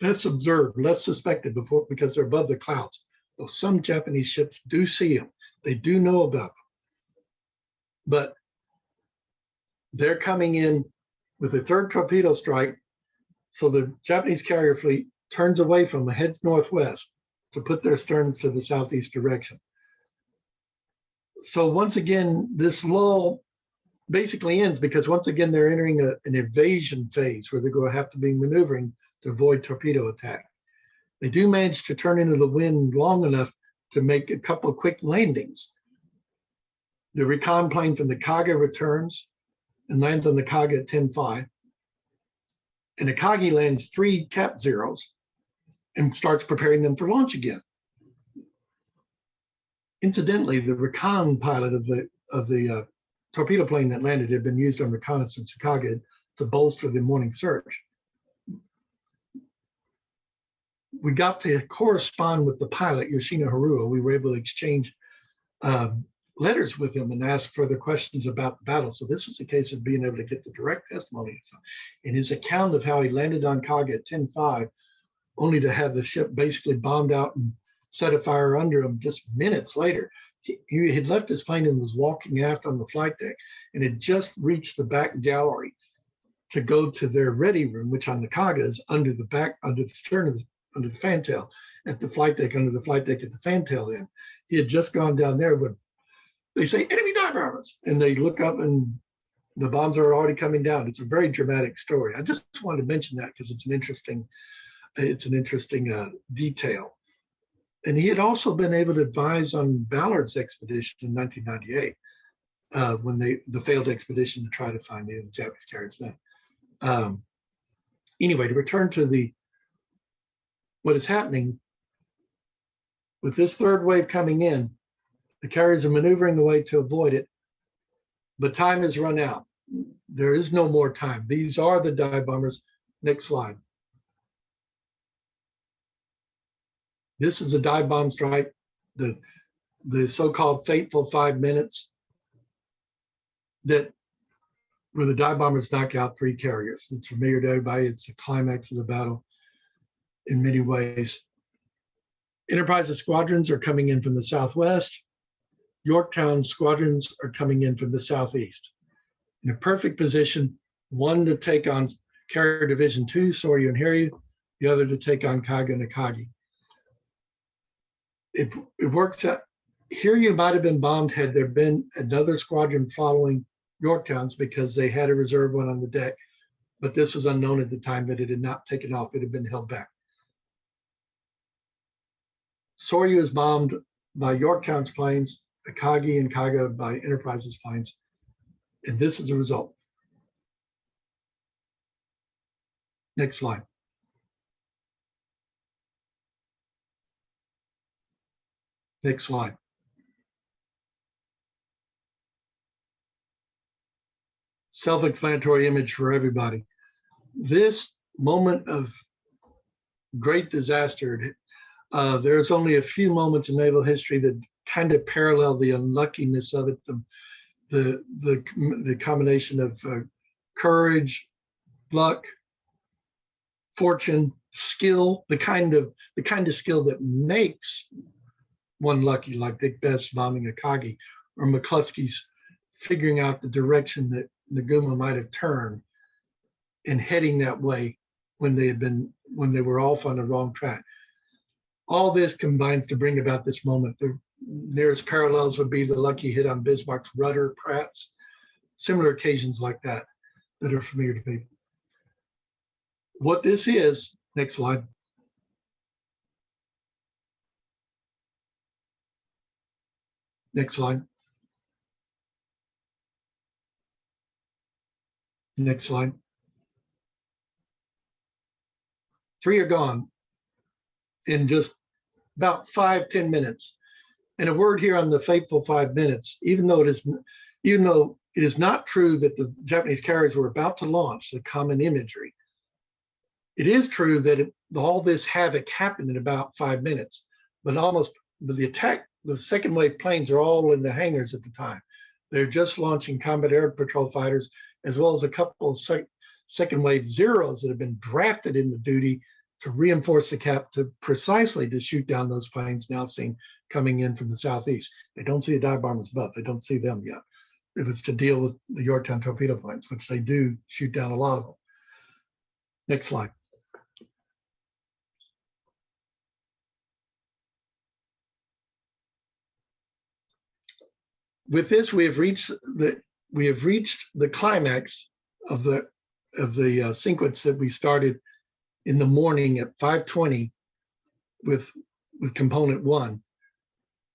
Speaker 2: Less observed, less suspected before, because they're above the clouds. though some Japanese ships do see them. They do know about them. But they're coming in with a third torpedo strike. So the Japanese carrier fleet turns away from them, heads northwest to put their sterns to the southeast direction. So once again, this lull basically ends because once again, they're entering an evasion phase where they're going to have to be maneuvering to avoid torpedo attack. They do manage to turn into the wind long enough to make a couple of quick landings. The recon plane from the Kaga returns and lands on the Kaga at 10-5. And Akagi lands 3 Cap Zeros and starts preparing them for launch again. Incidentally, the recon pilot of the torpedo plane that landed had been used on reconnaissance Kaga to bolster the morning search. We got to correspond with the pilot, Yoshino Haruo. We were able to exchange letters with him and ask further questions about the battle. So this was a case of being able to get the direct testimony. In his account of how he landed on Kaga at 10-5, only to have the ship basically bombed out and set a fire under him just minutes later. He had left his plane and was walking aft on the flight deck and had just reached the back gallery to go to their ready room, which on the Kaga is under the stern under the fantail, at the flight deck, under the flight deck at the fantail end. He had just gone down there when they say, enemy dive bombers, and they look up and the bombs are already coming down. It's a very dramatic story. I just wanted to mention that because it's an interesting detail. And he had also been able to advise on Ballard's expedition in 1998, when the failed expedition to try to find the Japanese carriers then. Anyway, to return to what is happening with this third wave coming in, the carriers are maneuvering the way to avoid it, but time has run out. There is no more time. These are the dive bombers. Next slide. This is a dive bomb strike, the so-called fateful 5 minutes, where the dive bombers knock out 3 carriers. It's familiar to everybody. It's the climax of the battle in many ways. Enterprise's squadrons are coming in from the southwest. Yorktown squadrons are coming in from the southeast. In a perfect position, one to take on Carrier Division 2, Soryu and Hiryu, the other to take on Kaga and Akagi. It works out. Hiryu might have been bombed had there been another squadron following Yorktown's because they had a reserve one on the deck, but this was unknown at the time that it had not taken off. It had been held back. Soryu is bombed by Yorktown's planes, Akagi and Kaga by Enterprise's planes, and this is the result. Next slide. Next slide. Self-explanatory image for everybody. This moment of great disaster, there's only a few moments in naval history that kind of parallel the unluckiness of it, the combination of courage, luck, fortune, skill, the kind of skill that makes one lucky, like Dick Best bombing Akagi, or McCluskey's figuring out the direction that Nagumo might have turned and heading that way when they were off on the wrong track. All this combines to bring about this moment. The nearest parallels would be the lucky hit on Bismarck's rudder, perhaps. Similar occasions like that are familiar to people. What this is, next slide. Next slide. Next slide. 3 are gone in just about 5-10 minutes. And a word here on the fateful 5 minutes, even though it is not true that the Japanese carriers were about to launch the common imagery, it is true that all this havoc happened in about 5 minutes. But the second wave planes are all in the hangars at the time. They're just launching combat air patrol fighters, as well as a couple of second wave Zeros that have been drafted into duty to reinforce the cap to precisely to shoot down those planes now seen coming in from the southeast. They don't see the dive bombers above. They don't see them yet. It was to deal with the Yorktown torpedo planes, which they do shoot down a lot of them. Next slide. With this, we have reached the climax of the sequence that we started in the morning at 5:20 with component one,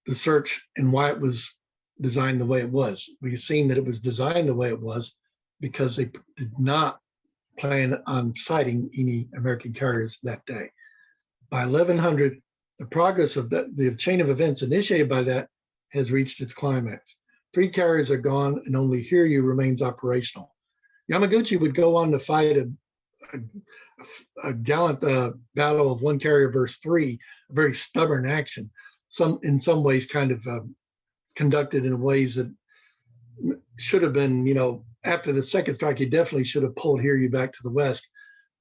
Speaker 2: the search and why it was designed the way it was. We've seen that it was designed the way it was because they did not plan on sighting any American carriers that day. By 1100, the progress of the chain of events initiated by that has reached its climax. 3 carriers are gone and only Hiryu remains operational. Yamaguchi would go on to fight a gallant battle of 1 carrier versus 3, a very stubborn action, in some ways kind of conducted in ways that should have been, after the second strike, he definitely should have pulled Hiryu back to the west.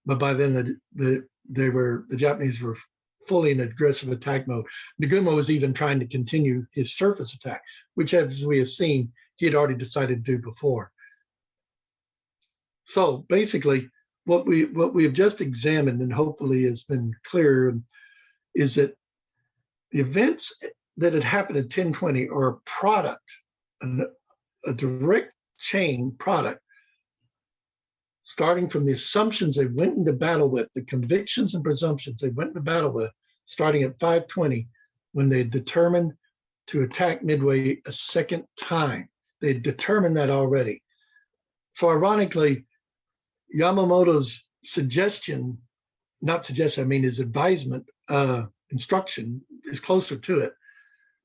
Speaker 2: But by then, the Japanese were fully in aggressive attack mode. Nagumo was even trying to continue his surface attack, which, as we have seen, he had already decided to do before. So basically, what we have just examined, and hopefully has been clear, is that the events that had happened at 1020 are a product, a direct chain product, starting from the assumptions they went into battle with, the convictions and presumptions they went into battle with, starting at 520, when they determined to attack Midway a second time. They had determined that already. So ironically, Yamamoto's suggestion, not suggestion, I mean his advisement, instruction is closer to it.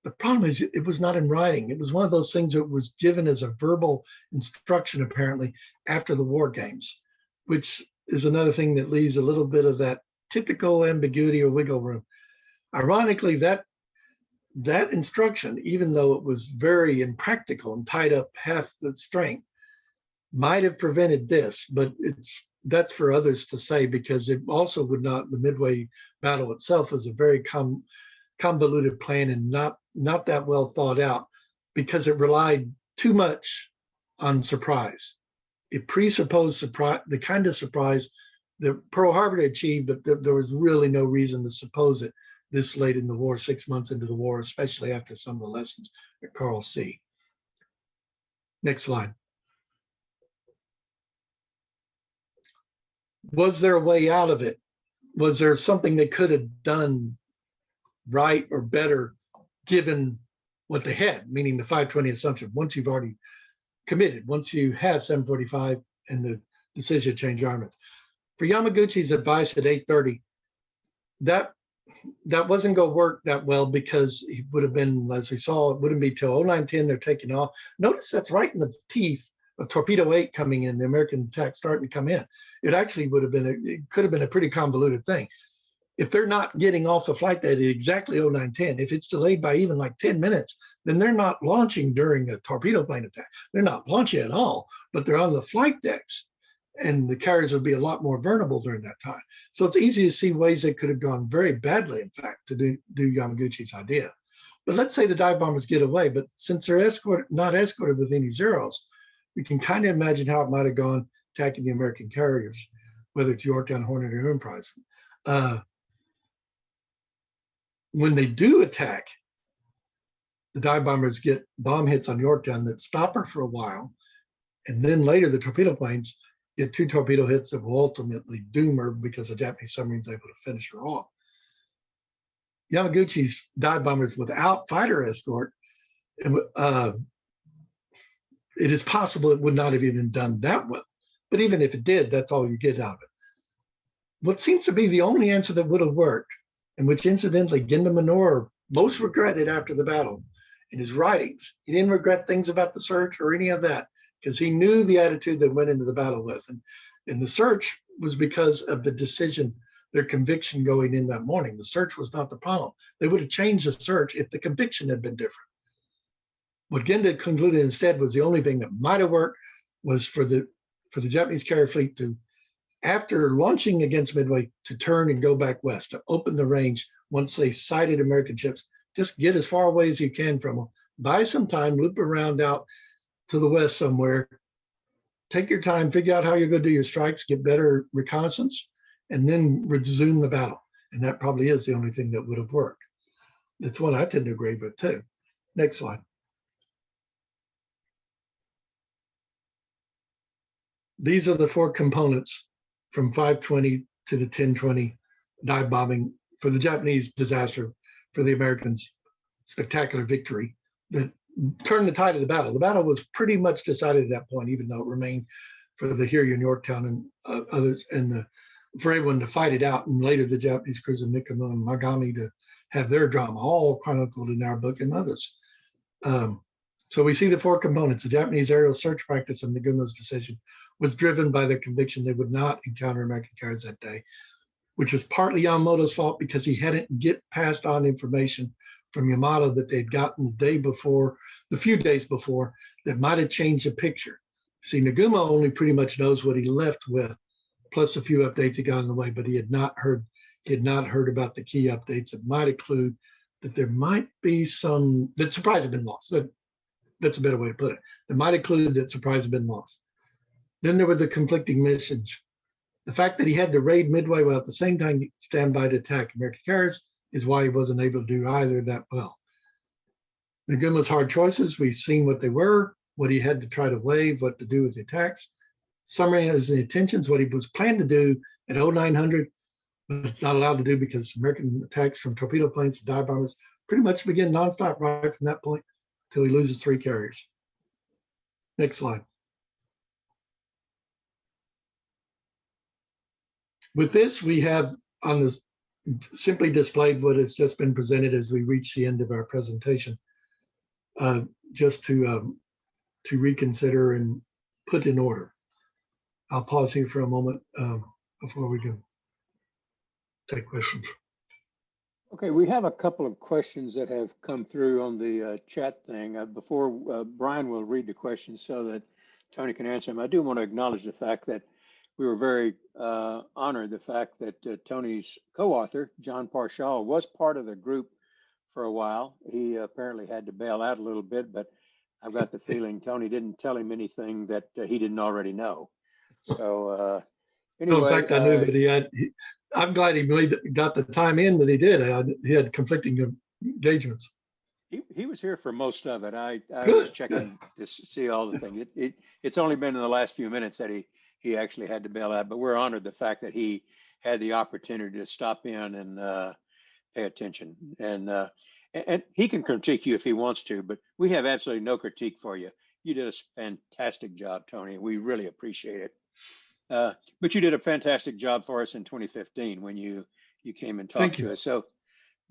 Speaker 2: The problem is it was not in writing. It was one of those things that was given as a verbal instruction, apparently, after the war games, which is another thing that leaves a little bit of that typical ambiguity or wiggle room. Ironically, that instruction, even though it was very impractical and tied up half the strength, might have prevented this, but that's for others to say, because it also would not, the Midway battle itself was a very convoluted plan and not that well thought out, because it relied too much on surprise. It presupposed surprise, the kind of surprise that Pearl Harbor achieved, but there was really no reason to suppose it this late in the war, 6 months into the war, especially after some of the lessons at Coral Sea. Next slide. Was there a way out of it? Was there something they could have done right or better given what they had, meaning the 520 assumption? Once you've already committed, once you have 745 and the decision to change armaments. For Yamaguchi's advice at 830, that wasn't going to work that well, because it would have been, as we saw, it wouldn't be till 0910 they're taking off. Notice that's right in the teeth of Torpedo 8 coming in, the American attack starting to come in. It actually would have been, it could have been a pretty convoluted thing. If they're not getting off the flight deck at exactly 0910, if it's delayed by even like 10 minutes, then they're not launching during a torpedo plane attack. They're not launching at all, but they're on the flight decks, and the carriers would be a lot more vulnerable during that time. So it's easy to see ways that could have gone very badly, in fact, to do Yamaguchi's idea. But let's say the dive bombers get away, but since they're not escorted with any zeros, we can kind of imagine how it might have gone attacking the American carriers, whether it's Yorktown, Hornet, or Enterprise. When they do attack, the dive bombers get bomb hits on Yorktown that stop her for a while, and then later the torpedo planes get 2 torpedo hits that will ultimately doom her, because the Japanese submarine is able to finish her off. Yamaguchi's dive bombers without fighter escort, it is possible it would not have even done that well. But even if it did, that's all you get out of it. What seems to be the only answer that would have worked, and which incidentally Genda Minor most regretted after the battle in his writings, he didn't regret things about the search or any of that, because he knew the attitude they went into the battle with. And the search was because of the decision, their conviction going in that morning. The search was not the problem. They would have changed the search if the conviction had been different. What Genda concluded instead was the only thing that might have worked was for the Japanese carrier fleet to after launching against Midway, to turn and go back west, to open the range once they sighted American ships. Just get as far away as you can from them. Buy some time, loop around out to the west somewhere. Take your time, figure out how you're going to do your strikes, get better reconnaissance, and then resume the battle. And that probably is the only thing that would have worked. That's what I tend to agree with too. Next slide. These are the four components from 520 to the 1020 dive bombing for the Japanese disaster, for the Americans' spectacular victory that turned the tide of the battle. The battle was pretty much decided at that point, even though it remained for the Hiryu and Yorktown and others, and for everyone to fight it out. And later the Japanese cruiser Nagumo and Magami to have their drama, all chronicled in our book and others. So we see the four components. The Japanese aerial search practice of Nagumo's decision was driven by their conviction they would not encounter American carriers that day, which was partly Yamamoto's fault because he hadn't passed on information from Yamato that they'd gotten the day before, the few days before, that might have changed the picture. See, Nagumo only pretty much knows what he left with, plus a few updates he got on the way, but he had not heard about the key updates that might include that there might be some, that surprise had been lost. That's a better way to put it. It might include that surprise had been lost. Then there were the conflicting missions. The fact that he had to raid Midway while at the same time stand by to attack American carriers is why he wasn't able to do either that well. Nagumo's hard choices, we've seen what they were, what he had to try to waive, what to do with the attacks. Summary is the intentions, what he was planned to do at 0900, but it's not allowed to do because American attacks from torpedo planes to dive bombers pretty much begin nonstop right from that point until he loses 3 carriers. Next slide. With this, we have on this simply displayed what has just been presented as we reach the end of our presentation, just to reconsider and put in order. I'll pause here for a moment before we can take questions.
Speaker 3: Okay, we have a couple of questions that have come through on the chat thing. Before Brian will read the questions so that Tony can answer them, I do want to acknowledge the fact that we were very honored the fact that Tony's co-author, Jon Parshall, was part of the group for a while. He apparently had to bail out a little bit, but I've got the feeling Tony didn't tell him anything that he didn't already know. So anyway.
Speaker 2: No, in fact, I knew that I'm glad he got the time in that he did. He had conflicting engagements.
Speaker 3: He was here for most of it. I was checking to see all the things. It's only been in the last few minutes that he actually had to bail out, but we're honored the fact that he had the opportunity to stop in and pay attention. And he can critique you if he wants to, but we have absolutely no critique for you. You did a fantastic job, Tony. We really appreciate it. But you did a fantastic job for us in 2015 when you came and talked to us. So,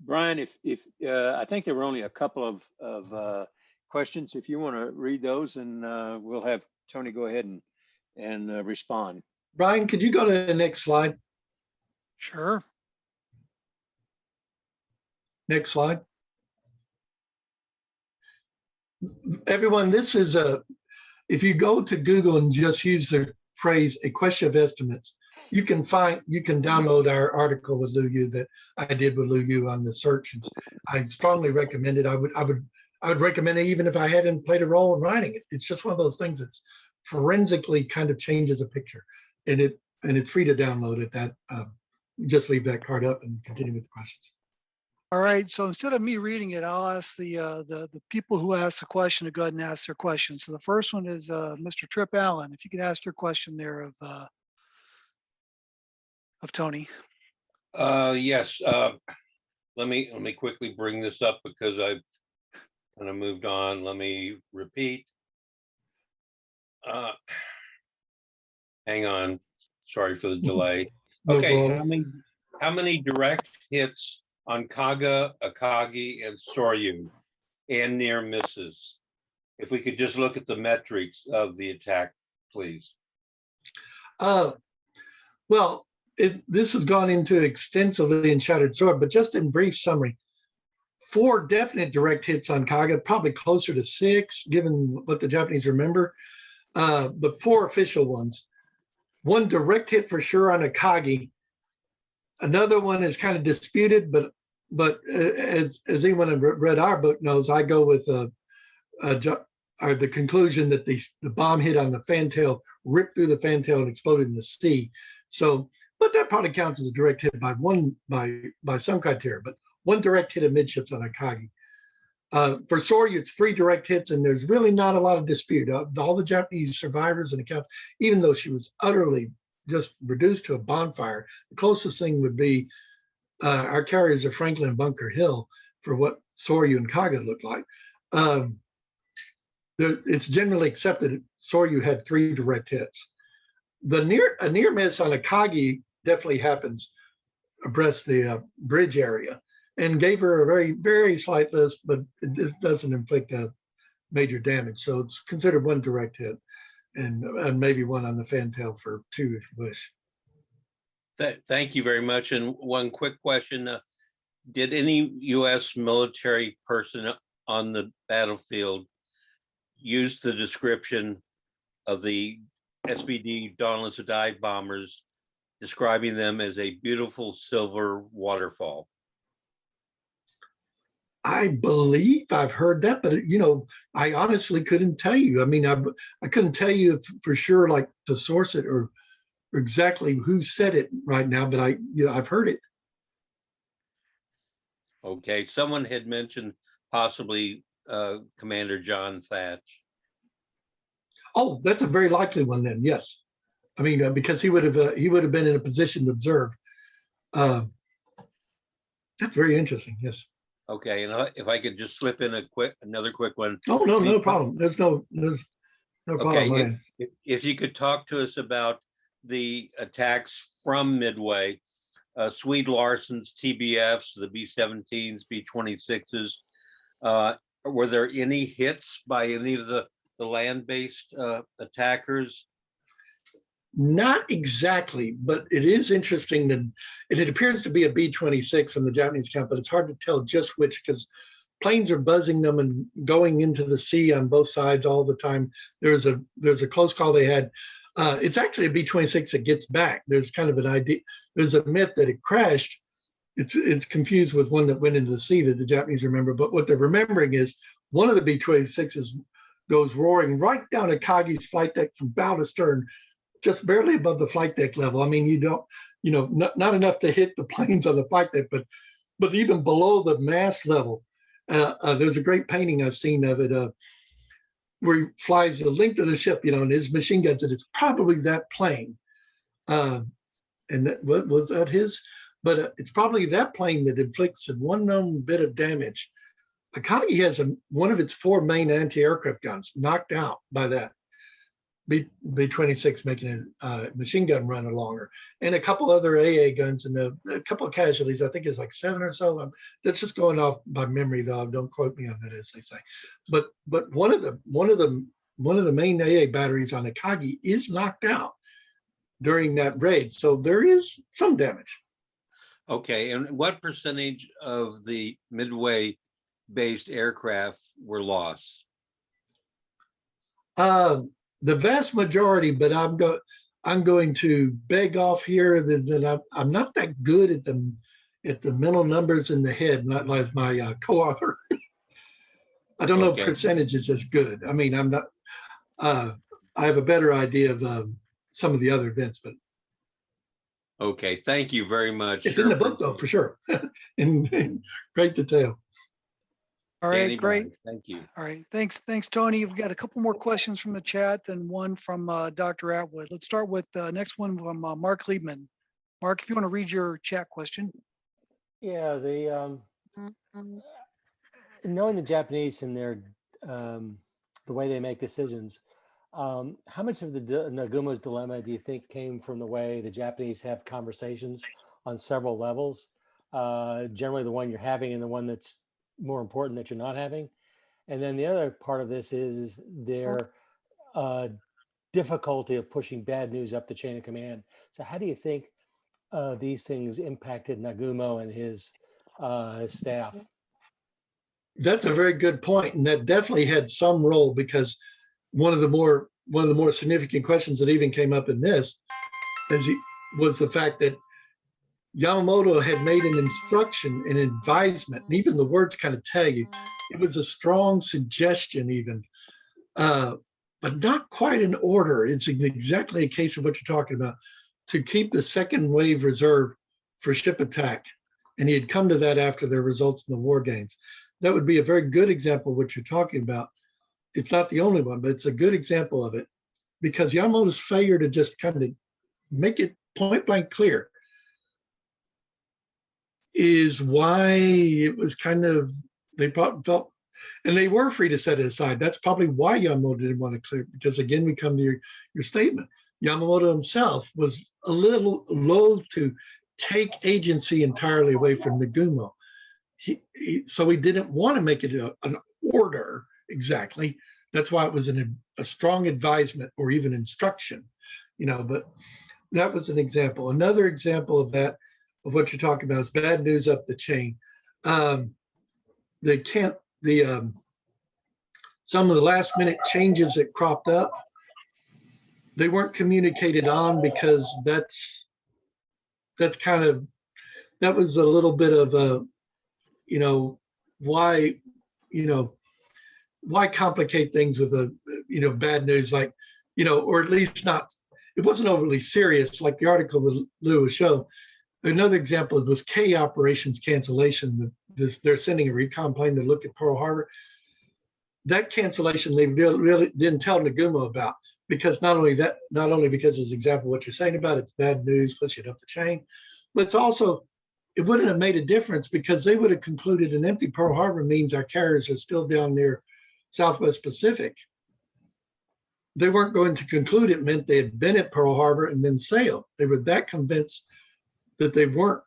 Speaker 3: Brian, if I think there were only a couple of questions. If you want to read those, and we'll have Tony go ahead and respond.
Speaker 2: Brian, could you go to the next slide?
Speaker 4: Sure.
Speaker 2: Next slide. Everyone, this is if you go to Google and just use the phrase "a question of estimates," you can download our article with Lu Yu that I did with Lu Yu on the search. I strongly recommend it. I would recommend it even if I hadn't played a role in writing it. It's just one of those things that's forensically kind of changes a picture, and it's free to download it. That just leave that card up and continue with the questions.
Speaker 4: All right. So instead of me reading it, I'll ask the people who asked the question to go ahead and ask their question. So the first one is Mr. Trip Allen. If you could ask your question there of Tony.
Speaker 5: Yes. Let me quickly bring this up because I've kind of moved on. Let me repeat. Hang on. Sorry for the delay. Okay. How many direct hits on Kaga, Akagi, and Soryu, and near misses? If we could just look at the metrics of the attack, please.
Speaker 2: Well, this has gone into extensively in Shattered Sword, but just in brief summary, 4 definite direct hits on Kaga, probably closer to 6, given what the Japanese remember, but 4 official ones. one direct hit for sure on Akagi. Another one is kind of disputed, but as anyone who read our book knows, I go with the conclusion that the bomb hit on the fantail, ripped through the fantail, and exploded in the sea. So, but that probably counts as a direct hit by some criteria. But one direct hit amidships on Akagi. For Soryu, it's 3 direct hits, and there's really not a lot of dispute. All the Japanese survivors and accounts, even though she was utterly just reduced to a bonfire, the closest thing would be our carriers of Franklin and Bunker Hill for what Soryu and Kaga looked like. It's generally accepted that Soryu had 3 direct hits. A near miss on Akagi definitely happens abreast the bridge area, and gave her a very, very slight list, but this doesn't inflict a major damage. So it's considered 1 direct hit, and maybe 1 on the fantail for 2 if you wish.
Speaker 5: Thank you very much. And one quick question. Did any U.S. military person on the battlefield use the description of the SBD Dauntless Dive bombers, describing them as a beautiful silver waterfall?
Speaker 2: I believe I've heard that, but I honestly couldn't tell you. I mean, I couldn't tell you for sure, like to source it or exactly who said it right now, but I've heard it.
Speaker 5: Okay, someone had mentioned possibly Commander John Thatch.
Speaker 2: Oh, that's a very likely one then. Yes, I mean because he would have been in a position to observe. That's very interesting. Yes.
Speaker 5: Okay, and if I could just slip in another quick one.
Speaker 2: Oh no, no problem. There's no problem.
Speaker 5: Okay, if you could talk to us about the attacks from Midway, Swede Larson's TBFs, the B-17s, B-26s. Were there any hits by any of the land-based attackers?
Speaker 2: Not exactly, but it is interesting that it appears to be a B-26 from the Japanese account, but it's hard to tell just which, because planes are buzzing them and going into the sea on both sides all the time. There's a close call they had. It's actually a B-26 that gets back. There's kind of an idea. There's a myth that it crashed. It's confused with one that went into the sea that the Japanese remember. But what they're remembering is one of the B-26s goes roaring right down Akagi's flight deck from bow to stern, just barely above the flight deck level. I mean, not enough to hit the planes on the flight deck, but even below the mast level. There's a great painting I've seen of it where he flies the length of the ship, and his machine guns, and it's probably that plane. And was that his? But it's probably that plane that inflicts one known bit of damage. Akagi has one of its 4 main anti-aircraft guns knocked out by that B-26, making a machine gun run longer, and a couple other AA guns and a couple of casualties. I think it's like 7 or so. That's just going off by memory, though. Don't quote me on that, as they say. But one of the main AA batteries on Akagi is knocked out during that raid, so there is some damage.
Speaker 5: Okay, and what percentage of the Midway-based aircraft were lost?
Speaker 2: The vast majority, but I'm going to beg off here that I'm not that good at the mental numbers in the head, not like my co-author. I don't know if percentages is good. I mean, I'm not. I have a better idea of some of the other events, but.
Speaker 5: Okay, thank you very much.
Speaker 2: It's in the book, though, for sure, in great detail.
Speaker 4: All right, great.
Speaker 5: Thank you.
Speaker 4: All right, thanks, Tony. We've got a couple more questions from the chat and one from Dr. Atwood. Let's start with the next one from Mark Liebman. Mark, if you want to read your chat question.
Speaker 6: Yeah, knowing the Japanese and their the way they make decisions, how much of the Nagumo's dilemma do you think came from the way the Japanese have conversations on several levels? Generally the one you're having and the one that's more important that you're not having. And then the other part of this is their difficulty of pushing bad news up the chain of command. So how do you think these things impacted Nagumo and his staff?
Speaker 2: That's a very good point, and that definitely had some role, because one of the more significant questions that even came up in this was the fact that Yamamoto had made an instruction, an advisement, and even the words kind of tell you it was a strong suggestion, even, but not quite an order. It's exactly a case of what you're talking about, to keep the second wave reserve for ship attack. And he had come to that after their results in the war games. That would be a very good example of what you're talking about. It's not the only one, but it's a good example of it, because Yamamoto's failure to just kind of make it point blank clear is why it was kind of, they felt, and they were free to set it aside. That's probably why Yamamoto didn't want to clear, because again, we come to your statement. Yamamoto himself was a little loath to take agency entirely away from Nagumo. So he didn't want to make it an order exactly. That's why it was a strong advisement or even instruction, but that was an example. Another example of that, of what you're talking about, is bad news up the chain. Some of the last minute changes that cropped up, they weren't communicated on, because that was a little bit of a, why complicate things with bad news, like, or at least not, it wasn't overly serious, like the article with Lou was showing. Another example was K operations cancellation. They're sending a recon plane to look at Pearl Harbor. That cancellation they really didn't tell Nagumo about, because not only because it's exactly what you're saying about it's bad news, push it up the chain, but it's also, it wouldn't have made a difference, because they would have concluded an empty Pearl Harbor means our carriers are still down near Southwest Pacific. They weren't going to conclude it meant they had been at Pearl Harbor and then sailed. They were that convinced that they weren't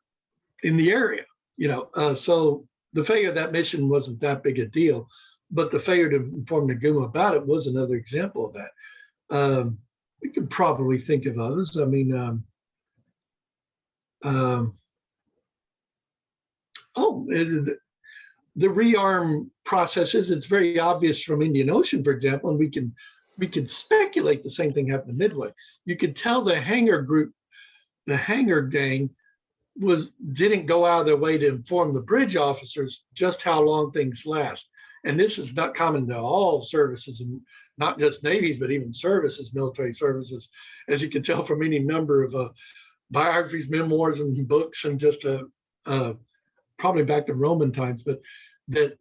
Speaker 2: in the area, so the failure of that mission wasn't that big a deal, but the failure to inform Nagumo about it was another example of that. We could probably think of others. I mean, the rearm processes, it's very obvious from Indian Ocean, for example, and we can speculate the same thing happened in Midway. You could tell the hangar group, the hangar gang, didn't go out of their way to inform the bridge officers just how long things last. And this is not common to all services, and not just navies, but even services, military services, as you can tell from any number of biographies, memoirs, and books, and just probably back to Roman times. But that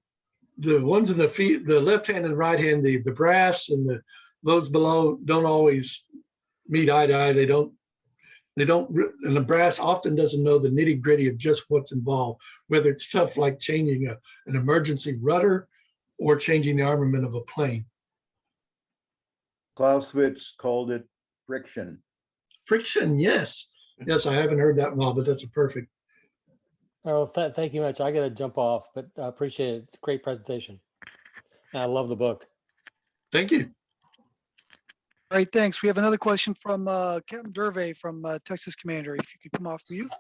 Speaker 2: the ones in the left hand and right hand, the brass and those below don't always meet eye to eye. They don't, and the brass often doesn't know the nitty gritty of just what's involved, whether it's stuff like changing an emergency rudder or changing the armament of a plane.
Speaker 7: Clausewitz called it friction.
Speaker 2: Friction, yes. Yes, I haven't heard that well, but that's a perfect.
Speaker 6: Oh, thank you much. I got to jump off, but I appreciate it. It's a great presentation. And I love the book.
Speaker 2: Thank you.
Speaker 4: All right, thanks. We have another question from Captain Dervey from Texas Commandery. If you could come off mute.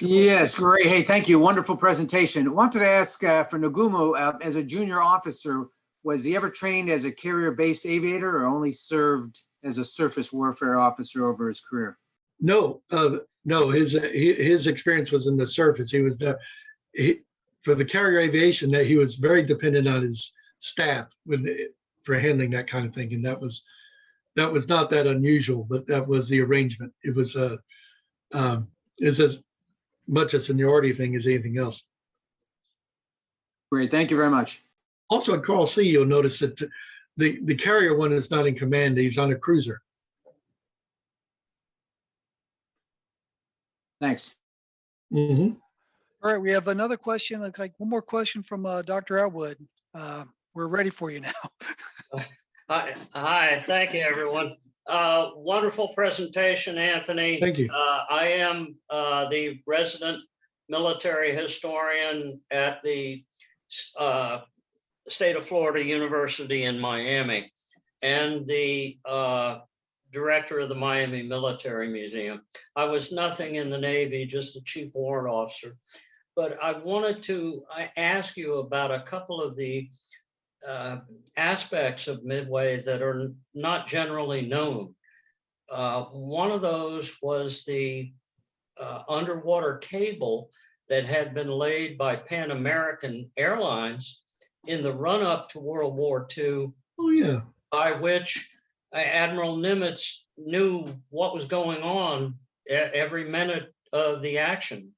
Speaker 8: Yes, great. Hey, thank you. Wonderful presentation. I wanted to ask for Nagumo, as a junior officer, was he ever trained as a carrier-based aviator or only served as a surface warfare officer over his career?
Speaker 2: No, no. His experience was in the surface. He was for the carrier aviation. That he was very dependent on his staff for handling that kind of thing, and that was not that unusual. But that was the arrangement. It was it's as much a seniority thing as anything else.
Speaker 8: Great, thank you very much.
Speaker 2: Also, in Coral Sea, you'll notice that the carrier one is not in command. He's on a cruiser.
Speaker 8: Thanks.
Speaker 2: Mm-hmm.
Speaker 4: All right, we have another question. Like one more question from Dr. Atwood. We're ready for you now.
Speaker 9: Hi, thank you, everyone. Wonderful presentation, Anthony.
Speaker 2: Thank you.
Speaker 9: I am the resident military historian at the State of Florida University in Miami, and the director of the Miami Military Museum. I was nothing in the Navy, just a chief warrant officer. But I wanted to ask you about a couple of the aspects of Midway that are not generally known. One of those was the underwater cable that had been laid by Pan American Airlines in the run-up to World War II.
Speaker 2: Oh, yeah.
Speaker 9: By which Admiral Nimitz knew what was going on every minute of the action.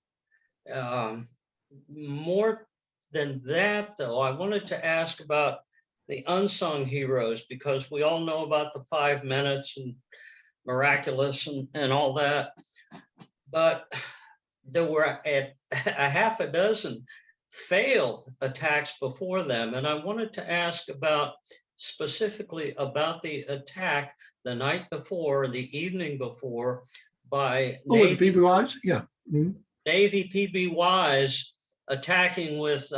Speaker 9: More than that, though, I wanted to ask about the unsung heroes, because we all know about the 5 minutes and miraculous and all that. But there were a half a dozen failed attacks before them. And I wanted to ask about specifically about the attack the night before, the evening before, by
Speaker 2: Navy PBYs? Yeah. Mm-hmm.
Speaker 9: Navy PBYs attacking with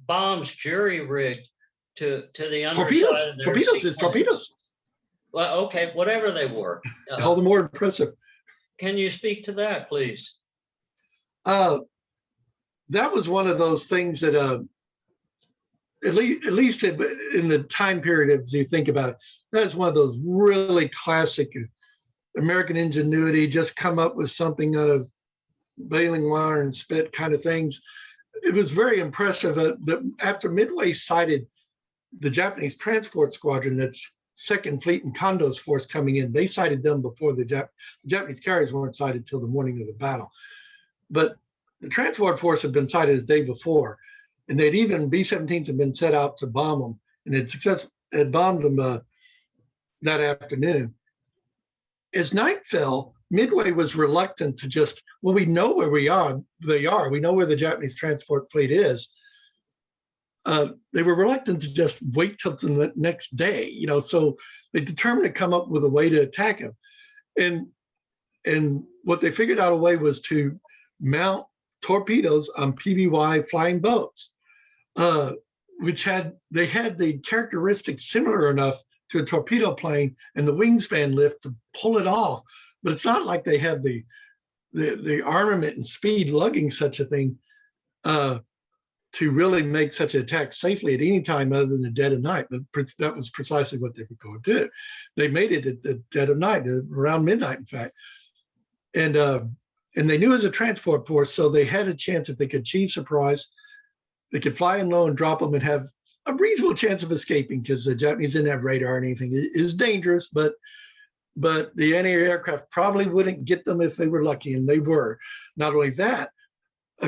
Speaker 9: bombs jury-rigged to the underside of their
Speaker 2: torpedoes is torpedoes.
Speaker 9: Well, okay, whatever they were.
Speaker 2: All the more impressive.
Speaker 9: Can you speak to that, please?
Speaker 2: That was one of those things that, at least in the time period, as you think about it, that's one of those really classic American ingenuity, just come up with something out of baling wire and spit kind of things. It was very impressive that after Midway sighted the Japanese transport squadron, that's Second Fleet and Kondo's force coming in, they sighted them before the Japanese carriers weren't sighted till the morning of the battle. But the transport force had been sighted the day before, and they'd even, B-17s had been set out to bomb them, and had bombed them that afternoon. As night fell, Midway was reluctant to just, well, we know where we know where the Japanese transport fleet is. They were reluctant to just wait till the next day, so they determined to come up with a way to attack him. And what they figured out a way was to mount torpedoes on PBY flying boats, which had the characteristics similar enough to a torpedo plane and the wingspan lift to pull it off. But it's not like they have the armament and speed lugging such a thing to really make such an attack safely at any time other than the dead of night. But that was precisely what they were going to do. They made it at the dead of night, around midnight, in fact. And they knew it was a transport force, so they had a chance if they could achieve surprise, they could fly in low and drop them and have a reasonable chance of escaping, because the Japanese didn't have radar or anything. It is dangerous, but the anti-aircraft probably wouldn't get them if they were lucky, and they were. Not only that,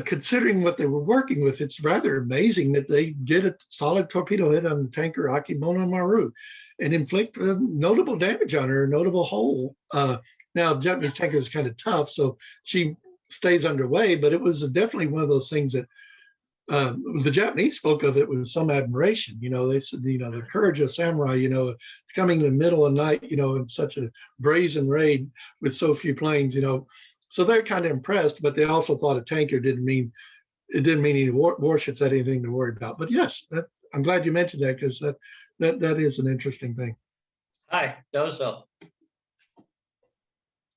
Speaker 2: considering what they were working with, it's rather amazing that they did a solid torpedo hit on the tanker Akimono Maru and inflict notable damage on her, a notable hole. Now, the Japanese tanker is kind of tough, so she stays underway, but it was definitely one of those things that the Japanese spoke of it with some admiration. They said, the courage of samurai, coming in the middle of the night, in such a brazen raid with so few planes, so they're kind of impressed, but they also thought a tanker didn't mean any warships had anything to worry about. But yes, I'm glad you mentioned that, because that is an interesting thing.
Speaker 9: Hi, Dozo.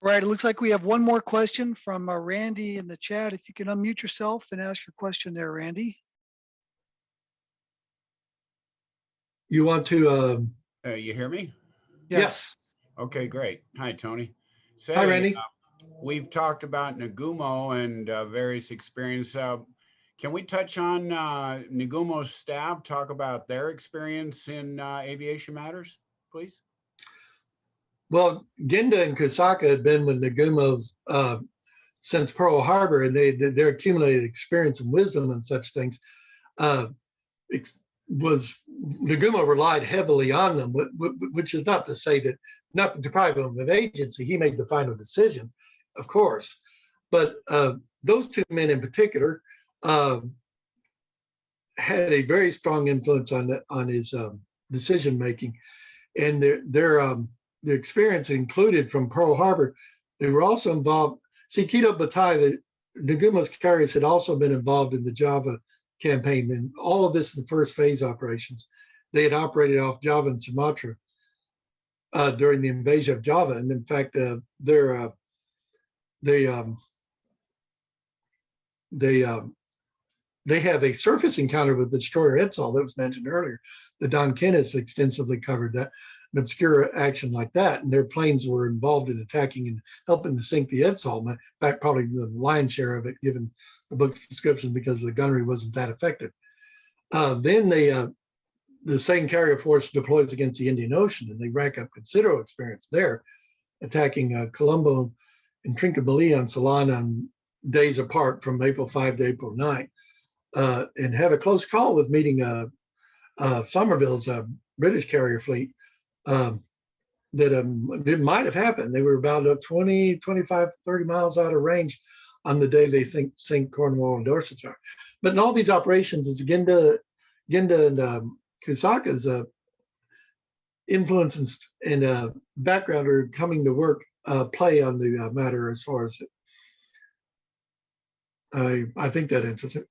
Speaker 4: Right, it looks like we have one more question from Randy in the chat. If you can unmute yourself and ask your question there, Randy.
Speaker 2: You want to?
Speaker 7: You hear me?
Speaker 4: Yes.
Speaker 7: Okay, great. Hi, Tony.
Speaker 2: Hi, Randy.
Speaker 7: We've talked about Nagumo and various experience. Can we touch on Nagumo's staff, talk about their experience in aviation matters, please?
Speaker 2: Well, Genda and Kusaka had been with Nagumo's since Pearl Harbor, and their accumulated experience and wisdom and such things Nagumo relied heavily on them, which is not to deprive him of agency. He made the final decision, of course, but those two men in particular had a very strong influence on his decision making, and their experience included from Pearl Harbor. They were also involved. See, Kido Butai, Nagumo's carriers had also been involved in the Java campaign, and all of this in the first phase operations. They had operated off Java and Sumatra during the invasion of Java, and in fact, they have a surface encounter with the destroyer Edsall that was mentioned earlier. The Don Kenneth extensively covered that. an obscure action like that, and their planes were involved in attacking and helping to sink the Edsall. In fact, probably the lion's share of it, given the book's description, because the gunnery wasn't that effective. Then the same carrier force deploys against the Indian Ocean, and they rack up considerable experience there, attacking Colombo and Trincomalee on Ceylon on days apart from April 5 to April 9, and had a close call with meeting Somerville's British carrier fleet. That it might have happened. They were about 20, 25, 30 miles out of range on the day they sink Cornwall and Dorsetshire. But in all these operations, it's Ginda and Kusaka's influence and background are coming to work play on the matter as far as I think that answers it.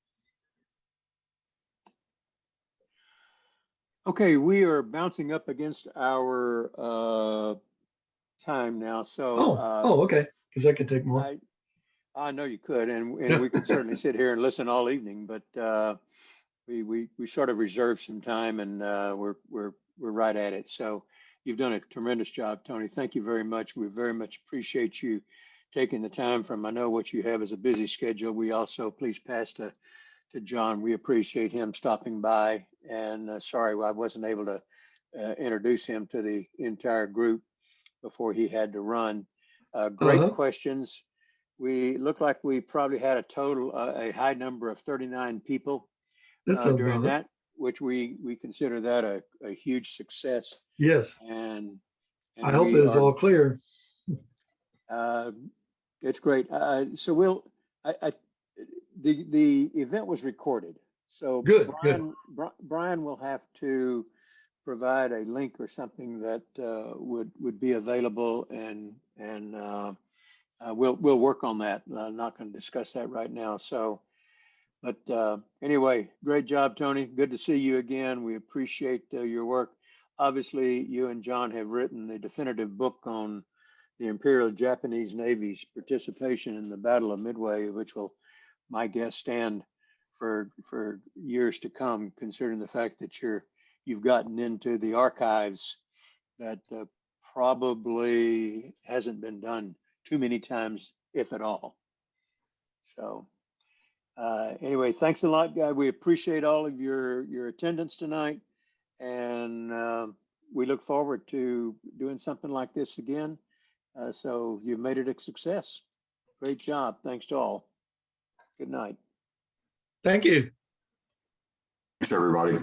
Speaker 3: Okay, we are bouncing up against our time now. So
Speaker 2: okay, because I could take more.
Speaker 3: I know you could, and we could certainly sit here and listen all evening, but we sort of reserved some time, and we're right at it. So you've done a tremendous job, Tony. Thank you very much. We very much appreciate you taking the time from, I know what you have is a busy schedule. We also, please pass to Jon. We appreciate him stopping by, and sorry I wasn't able to introduce him to the entire group before he had to run. Great questions. We look like we probably had a total, a high number of 39 people during that, which we consider that a huge success.
Speaker 2: Yes.
Speaker 3: And
Speaker 2: I hope it was all clear.
Speaker 3: It's great. So the event was recorded. So
Speaker 2: good.
Speaker 3: Brian will have to provide a link or something that would be available, and we'll work on that. I'm not going to discuss that right now. So, but anyway, great job, Tony. Good to see you again. We appreciate your work. Obviously, you and Jon have written the definitive book on the Imperial Japanese Navy's participation in the Battle of Midway, which will, my guess, stand for years to come, considering the fact that you've gotten into the archives that probably hasn't been done too many times, if at all. So anyway, thanks a lot, guy. We appreciate all of your attendance tonight, and we look forward to doing something like this again. So you've made it a success. Great job. Thanks to all. Good night.
Speaker 2: Thank you.
Speaker 10: Thanks, everybody.